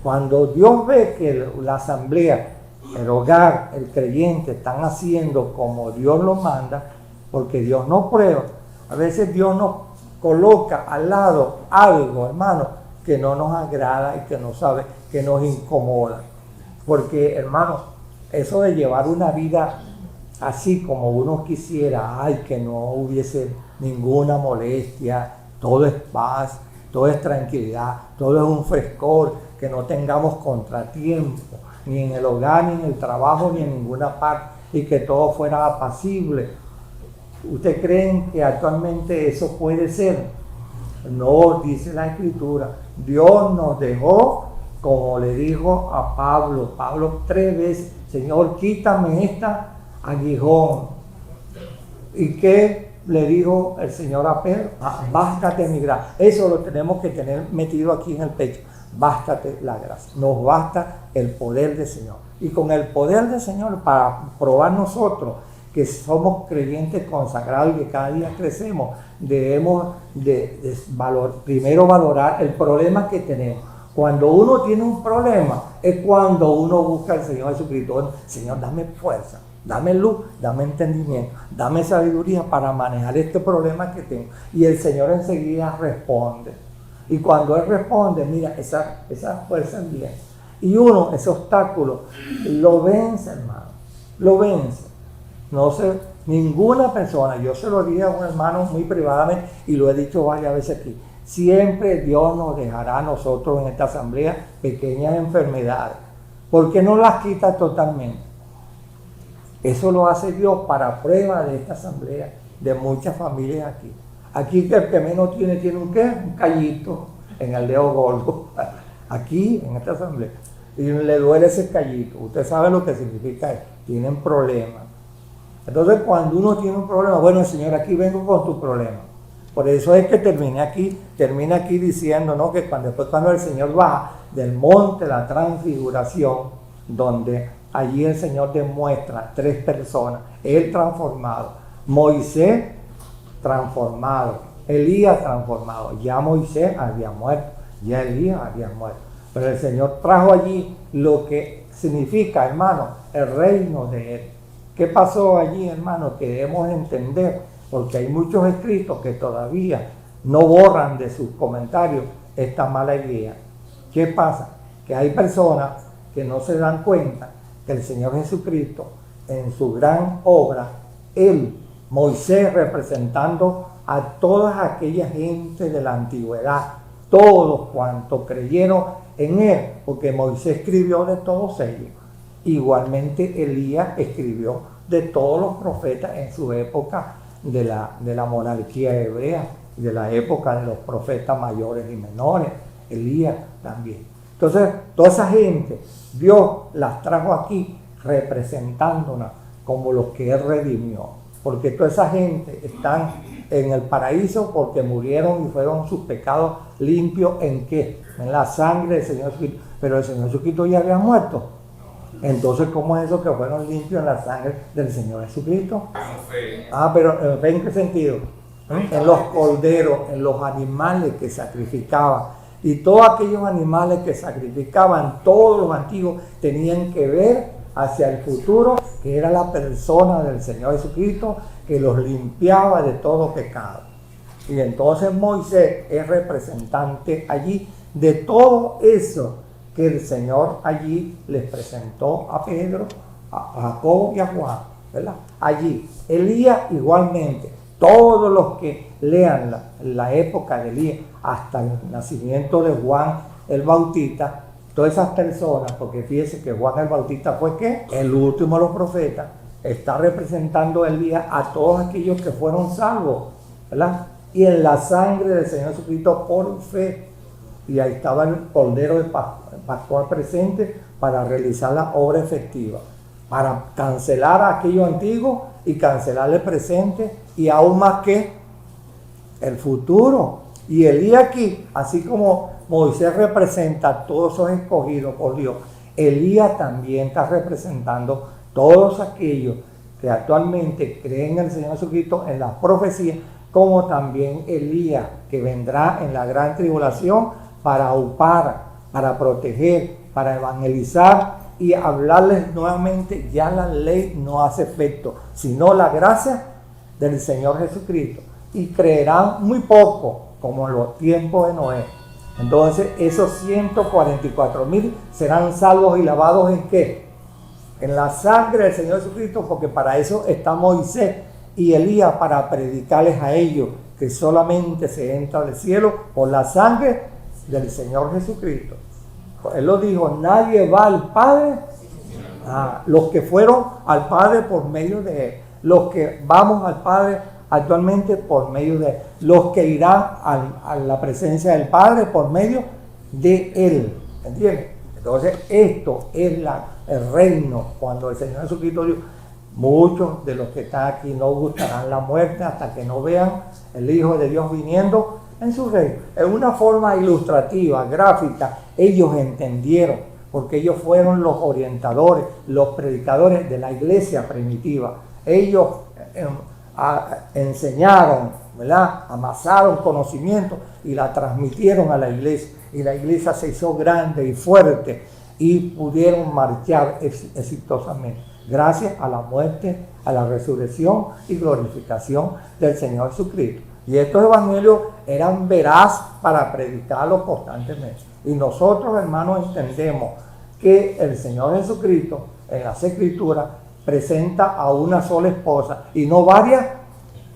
Cuando Dios ve que la asamblea, el hogar, el creyente están haciendo como Dios lo manda, porque Dios no prueba. A veces Dios nos coloca al lado algo, hermano, que no nos agrada y que no sabe, que nos incomoda. Porque, hermano, eso de llevar una vida así como uno quisiera, ay, que no hubiese ninguna molestia, todo es paz, todo es tranquilidad, todo es un frescor, que no tengamos contratiempo, ni en el hogar, ni en el trabajo, ni en ninguna parte, y que todo fuera apacible. ¿Ustedes creen que actualmente eso puede ser? No, dice la Escritura. Dios nos dejó, como le dijo a Pablo 3 veces, Señor, quítame esta aguijón. ¿Y qué le dijo el Señor a Pedro? Bástate mi gracia. Eso lo tenemos que tener metido aquí en el pecho. Bástate la gracia. Nos basta el poder del Señor. Y con el poder del Señor, para probar nosotros que somos creyentes consagrados y que cada día crecemos, debemos primero valorar el problema que tenemos. Cuando uno tiene un problema, es cuando uno busca al Señor Jesucristo. Señor, dame fuerza, dame luz, dame entendimiento, dame sabiduría para manejar este problema que tengo. Y el Señor enseguida responde. Y cuando Él responde, mira, esa fuerza viene. Y uno, ese obstáculo, lo vence, hermano, lo vence. No sé, ninguna persona, yo se lo dije a un hermano muy privadamente y lo he dicho varias veces aquí, siempre Dios nos dejará a nosotros en esta asamblea pequeñas enfermedades, porque no las quita totalmente. Eso lo hace Dios para prueba de esta asamblea, de muchas familias aquí. Aquí el que menos tiene un ¿qué? Un callito en el dedo gordo, aquí en esta asamblea, y le duele ese callito. Usted sabe lo que significa eso, tienen problemas. Entonces, cuando uno tiene un problema, bueno, Señor, aquí vengo con tu problema. Por eso es que termina aquí diciendo, ¿no? Que después cuando el Señor baja del monte de la transfiguración, donde allí el Señor demuestra 3 personas, Él transformado, Moisés transformado, Elías transformado. Ya Moisés había muerto, ya Elías había muerto. Pero el Señor trajo allí lo que significa, hermano, el reino de Él. ¿Qué pasó allí, hermano? Que debemos entender, porque hay muchos escritos que todavía no borran de sus comentarios esta mala idea. ¿Qué pasa? Que hay personas que no se dan cuenta que el Señor Jesucristo, en su gran obra, Él, Moisés, representando a toda aquella gente de la antigüedad, todos cuantos creyeron en Él, porque Moisés escribió de todos ellos. Igualmente Elías escribió de todos los profetas en su época de la monarquía hebrea, de la época de los profetas mayores y menores, Elías también. Entonces, toda esa gente, Dios las trajo aquí representándonos como los que Él redimió. Porque toda esa gente están en el paraíso porque murieron y fueron sus pecados limpios ¿en qué? En la sangre del Señor Jesucristo. Pero el Señor Jesucristo ya había muerto. Entonces, ¿cómo es eso que fueron limpios en la sangre del Señor Jesucristo? Pero ¿en qué sentido? En los corderos, en los animales que sacrificaban. Y todos aquellos animales que sacrificaban, todos los antiguos, tenían que ver hacia el futuro, que era la persona del Señor Jesucristo, que los limpiaba de todo pecado. Y entonces Moisés es representante allí de todo eso que el Señor allí les presentó a Pedro, a Jacobo y a Juan, ¿verdad? Allí. Elías igualmente. Todos los que lean la época de Elías hasta el nacimiento de Juan el Bautista, todas esas personas, porque fíjense que Juan el Bautista fue ¿qué? El último de los profetas, está representando Elías a todos aquellos que fueron salvos, ¿verdad? Y en la sangre del Señor Jesucristo por fe. Y ahí estaba el cordero de pascual presente para realizar la obra efectiva, para cancelar a aquello antiguo y cancelar el presente y aún más que el futuro. Y Elías aquí, así como Moisés representa a todos esos escogidos por Dios Elías también está representando todos aquellos que actualmente creen en el Señor Jesucristo, en las profecías, como también Elías, que vendrá en la gran tribulación para aupar, para proteger, para evangelizar y hablarles nuevamente. Ya la ley no hace efecto, sino la gracia del Señor Jesucristo. Y creerán muy poco, como en los tiempos de Noé. Entonces esos 144,000 serán salvos y lavados ¿en qué? En la sangre del Señor Jesucristo, porque para eso está Moisés y Elías, para predicarles a ellos que solamente se entra al cielo por la sangre del Señor Jesucristo. Él lo dijo, nadie va al Padre, los que fueron al Padre por medio de Él, los que vamos al Padre actualmente por medio de Él, los que irán a la presencia del Padre por medio de Él, ¿entiendes? Entonces esto es el reino. Cuando el Señor Jesucristo dijo, muchos de los que están aquí no gustarán la muerte hasta que no vean el Hijo de Dios viniendo en su reino. En una forma ilustrativa, gráfica, ellos entendieron, porque ellos fueron los orientadores, los predicadores de la iglesia primitiva. Ellos enseñaron, ¿verdad? Amasaron conocimiento y la transmitieron a la iglesia. Y la iglesia se hizo grande y fuerte y pudieron marchar exitosamente gracias a la muerte, a la resurrección y glorificación del Señor Jesucristo. Y estos evangelios eran veraz para predicarlos constantemente. Y nosotros, hermanos, entendemos que el Señor Jesucristo en las Escrituras presenta a una sola esposa y no varias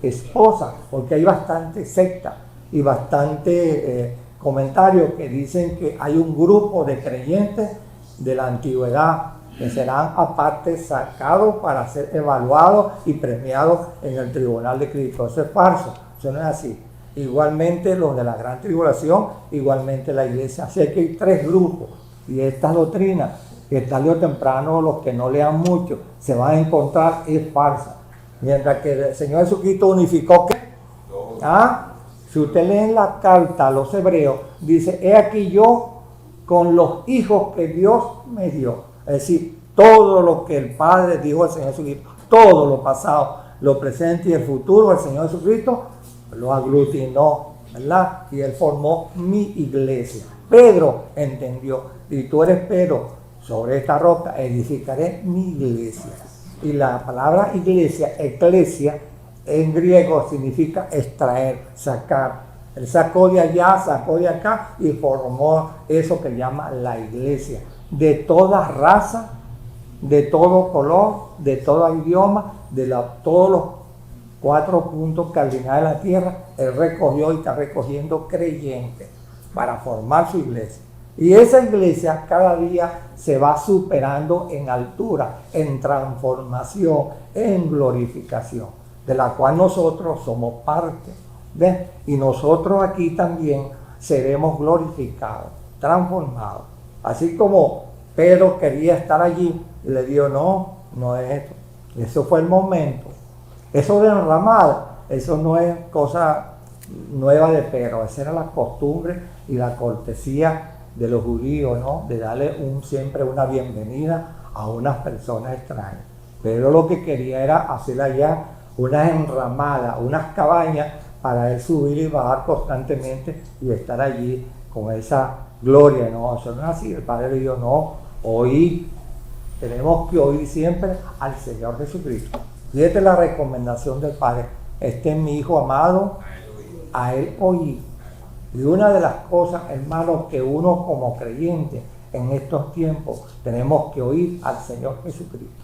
esposas, porque hay bastante secta y bastante comentarios que dicen que hay un grupo de creyentes de la antigüedad que serán aparte sacados para ser evaluados y premiados en el tribunal de Cristo. Eso es falso, eso no es así. Igualmente los de la gran tribulación, igualmente la iglesia. Así que hay tres grupos y estas doctrinas que tarde o temprano los que no lean mucho se van a encontrar es falsa. Mientras que el Señor Jesucristo unificó ¿qué? Si usted lee en la carta a los hebreos, dice, he aquí yo con los hijos que Dios me dio. Es decir, todo lo que el Padre dijo al Señor Jesucristo, todo lo pasado, lo presente y el futuro, el Señor Jesucristo lo aglutinó, ¿verdad? Y Él formó mi iglesia. Pedro entendió, y tú eres Pedro, sobre esta roca edificaré mi iglesia. Y la palabra iglesia, eclesia, en griego significa extraer, sacar. Él sacó de allá, sacó de acá y formó eso que llama la iglesia. De toda raza, de todo color, de todo idioma, todos los 4 puntos cardinales de la tierra, Él recogió y está recogiendo creyentes para formar su iglesia. Y esa iglesia cada día se va superando en altura, en transformación, en glorificación, de la cual nosotros somos parte. ¿Ves? Y nosotros aquí también seremos glorificados, transformados. Así como Pedro quería estar allí y le dijo, no es esto. Eso fue el momento. Eso de enramar, eso no es cosa nueva de Pedro. Esa era la costumbre y la cortesía de los judíos, ¿no? De darle siempre una bienvenida a unas personas extrañas. Pero lo que quería era hacer allá unas enramadas, unas cabañas para él subir y bajar constantemente y estar allí con esa gloria, ¿no? Eso no es así. El Padre le dijo, no, oír, tenemos que oír siempre al Señor Jesucristo. Y esta es la recomendación del Padre. Este es mi Hijo amado, a Él oír. Y una de las cosas, hermanos, que uno como creyente en estos tiempos tenemos que oír al Señor Jesucristo.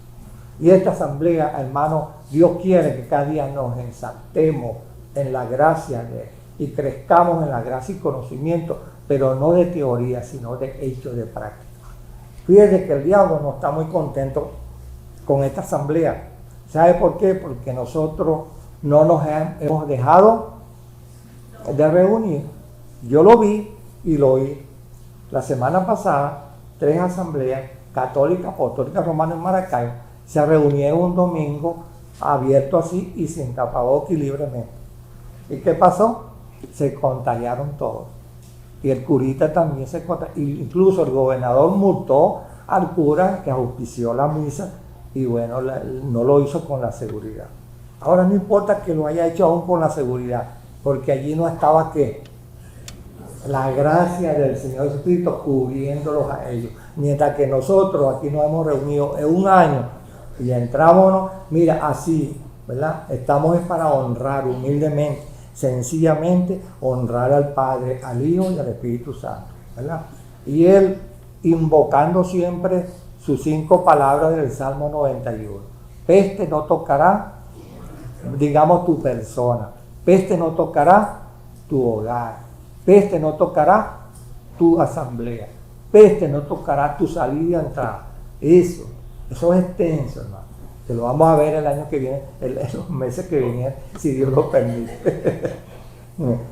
Y esta asamblea, hermanos, Dios quiere que cada día nos exaltemos en la gracia de Él y crezcamos en la gracia y conocimiento, pero no de teoría, sino de hecho, de práctica. Fíjense que el diablo no está muy contento con esta asamblea. ¿Sabe por qué? Porque nosotros no nos hemos dejado de reunir. Yo lo vi y lo oí. La semana pasada, 3 asambleas católicas, apostólicas, romanas en Maracaibo se reunieron un domingo abierto así y sin tapabocas y libremente. ¿Y qué pasó? Se contagiaron todos. Y el curita también se contagió. Incluso el gobernador multó al cura que auspició la misa y bueno, no lo hizo con la seguridad. Ahora no importa que lo haya hecho aún con la seguridad, porque allí no estaba ¿qué? La gracia del Señor Jesucristo cubriéndolos a ellos. Mientras que nosotros aquí nos hemos reunido en un año y entrámonos, mira, así, ¿verdad? Estamos es para honrar humildemente, sencillamente honrar al Padre, al Hijo y al Espíritu Santo, ¿verdad? Y Él invocando siempre sus 5 palabras del Salmo 91. Peste no tocará, digamos, tu persona. Peste no tocará tu hogar. Peste no tocará tu asamblea. Peste no tocará tu salida y entrada. Eso es extenso, hermano. Que lo vamos a ver el año que viene, en los meses que vienen, si Dios lo permite.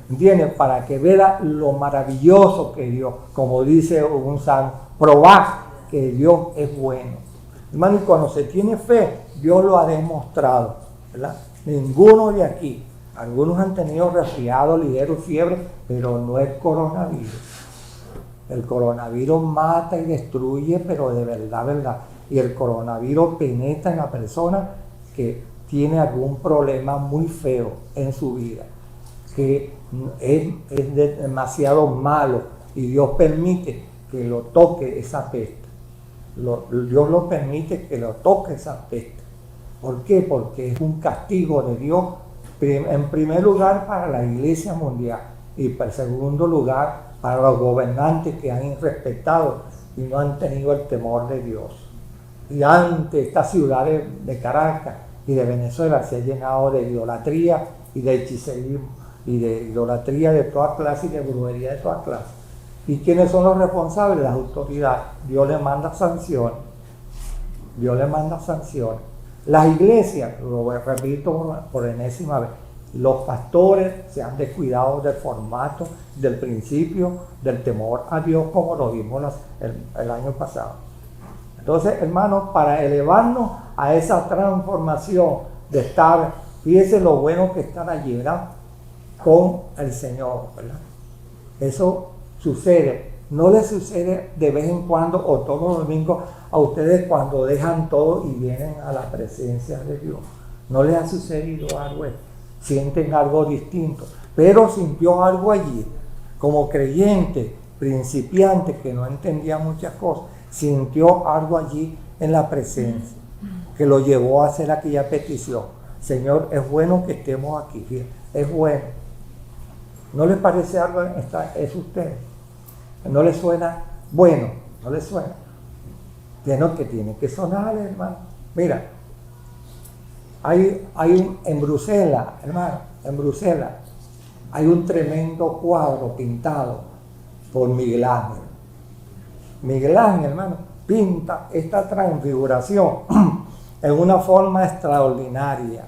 ¿Entiendes? Para que vea lo maravilloso que Dios, como dice un salmo, probar que Dios es bueno. Hermano, y cuando se tiene fe, Dios lo ha demostrado, ¿verdad? Ninguno de aquí, algunos han tenido resfriado, ligero, fiebre, pero no es coronavirus. El coronavirus mata y destruye, pero de verdad, verdad. Y el coronavirus penetra en la persona que tiene algún problema muy feo en su vida, que es demasiado malo y Dios permite que lo toque esa peste. Dios lo permite que lo toque esa peste. ¿Por qué? Porque es un castigo de Dios, en primer lugar para la iglesia mundial y en segundo lugar para los gobernantes que han irrespetado y no han tenido el temor de Dios. Y antes estas ciudades de Caracas y de Venezuela se han llenado de idolatría y de hechicerismo y de idolatría de toda clase y de brujería de toda clase. ¿Y quiénes son los responsables? Las autoridades. Dios le manda sanciones. Dios le manda sanciones. Las iglesias, lo repito por enésima vez, los pastores se han descuidado del formato, del principio, del temor a Dios, como lo vimos el año pasado. Entonces, hermanos, para elevarnos a esa transformación de estar, fíjense lo bueno que están allí, ¿verdad? Con el Señor, ¿verdad? Eso sucede, no les sucede de vez en cuando o todos los domingos a ustedes cuando dejan todo y vienen a la presencia de Dios. No les ha sucedido algo, sienten algo distinto, pero sintió algo allí, como creyente, principiante que no entendía muchas cosas, sintió algo allí en la presencia que lo llevó a hacer aquella petición. Señor, es bueno que estemos aquí, fíjate, es bueno. ¿No les parece algo? Es usted. ¿No le suena bueno? ¿No le suena? Que tiene que sonar, hermano. Mira, en Bruselas, hermano, en Bruselas, hay un tremendo cuadro pintado por Miguel Ángel. Miguel Ángel, hermano, pinta esta transfiguración en una forma extraordinaria.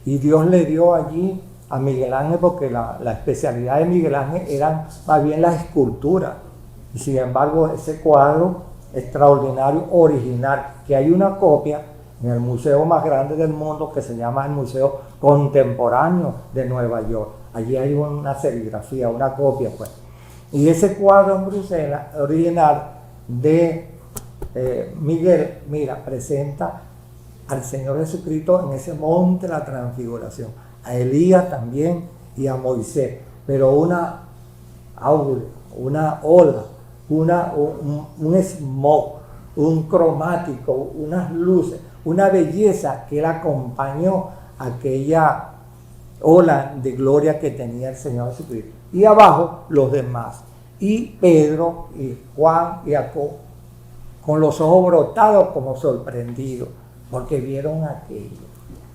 Y Dios le dio allí a Miguel Ángel, porque la especialidad de Miguel Ángel eran más bien las esculturas. Y sin embargo, ese cuadro extraordinario, original, que hay una copia en el museo más grande del mundo que se llama el Museo Contemporáneo de Nueva York. Allí hay una serigrafía, una copia, pues. Y ese cuadro en Bruselas, original de Miguel, mira, presenta al Señor Jesucristo en ese monte de la transfiguración, a Elías también y a Moisés, pero una áurea, una ola, un smog, un cromático, unas luces, una belleza que él acompañó a aquella ola de gloria que tenía el Señor Jesucristo. Y abajo los demás, y Pedro, y Juan, y Jacobo, con los ojos brotados como sorprendidos, porque vieron aquello.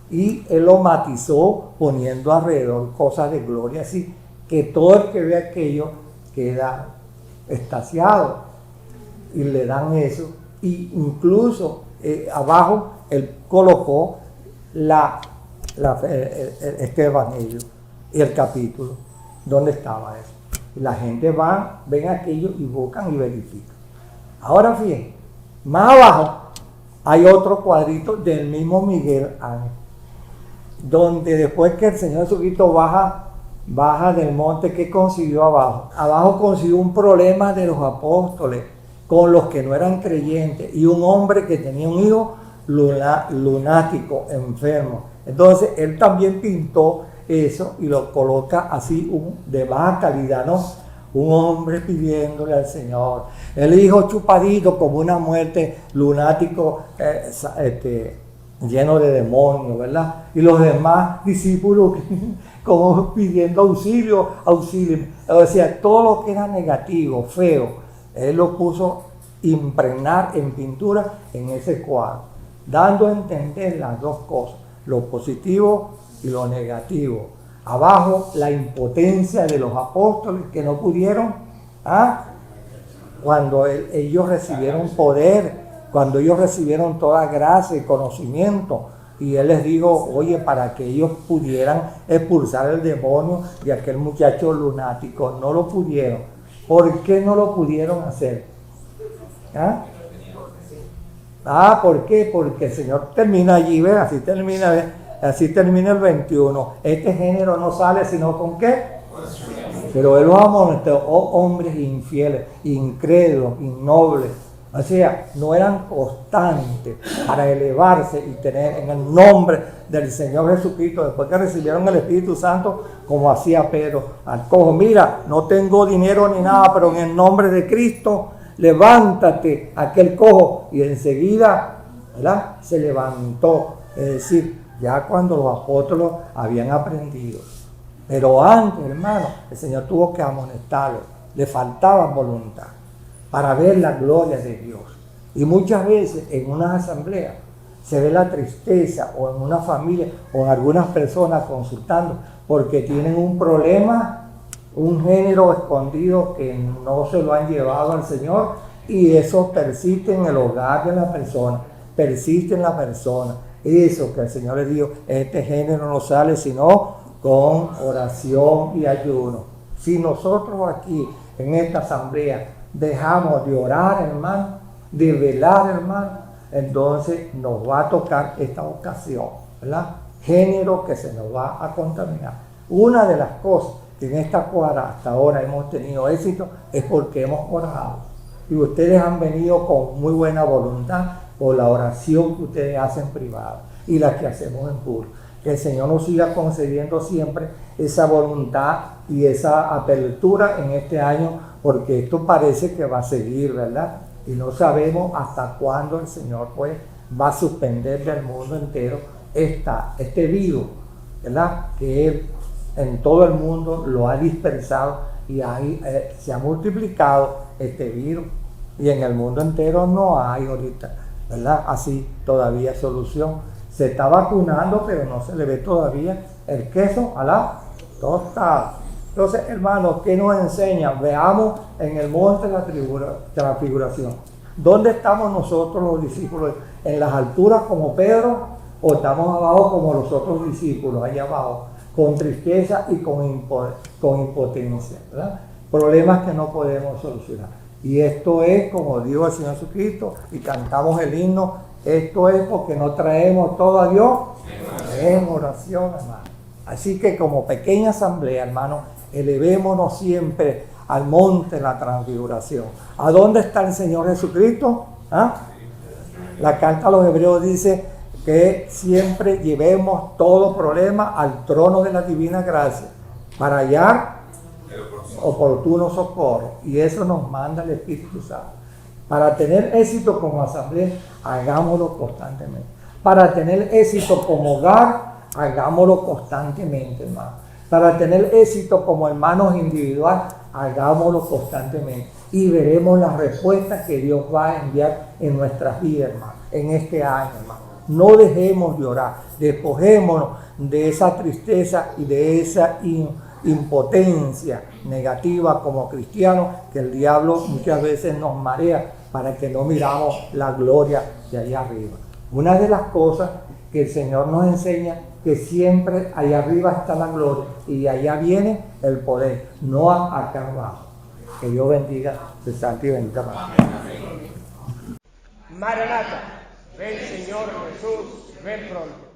Y él lo matizó poniendo alrededor cosas de gloria, así que todo el que ve aquello queda extasiado, y le dan eso. Y incluso abajo él colocó este evangelio y el capítulo donde estaba eso. Y la gente va, ven aquello y buscan y verifican. Ahora fíjense, más abajo hay otro cuadrito del mismo Miguel Ángel, donde después que el Señor Jesucristo baja del monte, ¿qué consiguió abajo? Abajo consiguió un problema de los apóstoles con los que no eran creyentes, y un hombre que tenía un hijo lunático, enfermo. Entonces él también pintó eso y lo coloca así de baja calidad, ¿no? Un hombre pidiéndole al Señor, el hijo chupadito como una muerte, lunático, lleno de demonios, ¿verdad? Y los demás discípulos como pidiendo auxilio. O sea, todo lo que era negativo, feo, él lo puso impregnar en pintura en ese cuadro, dando a entender las dos cosas, lo positivo y lo negativo. Abajo, la impotencia de los apóstoles que no pudieron, cuando ellos recibieron poder, cuando ellos recibieron toda gracia y conocimiento, y él les dijo, oye, para que ellos pudieran expulsar el demonio de aquel muchacho lunático, no lo pudieron. ¿Por qué no lo pudieron hacer? ¿Por qué? Porque el Señor termina allí, ¿ves? Así termina el 21. Este género no sale sino con ¿qué? Pero él los amonestó, hombres infieles, incrédulos, innobles. O sea, no eran constantes para elevarse y tener en el nombre del Señor Jesucristo, después que recibieron el Espíritu Santo, como hacía Pedro al cojo, mira, no tengo dinero ni nada, pero en el nombre de Cristo, levántate, aquel cojo, y enseguida, ¿verdad?, se levantó. Es decir, ya cuando los apóstoles habían aprendido. Pero antes, hermano, el Señor tuvo que amonestarlos, le faltaba voluntad para ver la gloria de Dios. Y muchas veces en unas asambleas se ve la tristeza, o en una familia, o en algunas personas consultando, porque tienen un problema, un género escondido que no se lo han llevado al Señor, y eso persiste en el hogar de la persona, persiste en la persona. Eso que el Señor le dijo, este género no sale sino con oración y ayuno. Si nosotros aquí en esta asamblea dejamos de orar, hermano, de velar, hermano, entonces nos va a tocar esta ocasión, ¿verdad? Género que se nos va a contaminar. Una de las cosas que en esta cuadra hasta ahora hemos tenido éxito es porque hemos orado. Y ustedes han venido con muy buena voluntad por la oración que ustedes hacen privada y la que hacemos en público. Que el Señor nos siga concediendo siempre esa voluntad y esa apertura en este año, porque esto parece que va a seguir, ¿verdad? Y no sabemos hasta cuándo el Señor pues va a suspender del mundo entero este virus, ¿verdad? Que Él en todo el mundo lo ha dispersado y ahí se ha multiplicado este virus, y en el mundo entero no hay ahorita, ¿verdad?, así todavía solución. Se está vacunando, pero no se le ve todavía el queso a la tostada. Entonces, hermanos, ¿qué nos enseña? Veamos en el monte de la transfiguración. ¿Dónde estamos nosotros los discípulos? ¿En las alturas como Pedro o estamos abajo como los otros discípulos, allá abajo, con tristeza y con impotencia, ¿verdad? Problemas que no podemos solucionar. Y esto es, como dijo el Señor Jesucristo, y cantamos el himno, esto es porque no traemos todo a Dios en oración, hermano. Así que como pequeña asamblea, hermano, elevémonos siempre al monte de la transfiguración. ¿A dónde está el Señor Jesucristo? La carta a los Hebreos dice que siempre llevemos todo problema al trono de la divina gracia para hallar oportuno socorro. Y eso nos manda el Espíritu Santo. Para tener éxito como asamblea, hagámoslo constantemente. Para tener éxito como hogar, hagámoslo constantemente, hermano. Para tener éxito como hermanos individual, hagámoslo constantemente. Y veremos las respuestas que Dios va a enviar en nuestras vidas, hermano, en este año, hermano. No dejemos de orar, despojémonos de esa tristeza y de esa impotencia negativa como cristianos, que el diablo muchas veces nos marea para que no miramos la gloria de allá arriba. Una de las cosas que el Señor nos enseña, que siempre allá arriba está la gloria y allá viene el poder, no acá abajo. Que Dios bendiga su santo y bendita palabra. Maranata, ven Señor Jesús, ven pronto.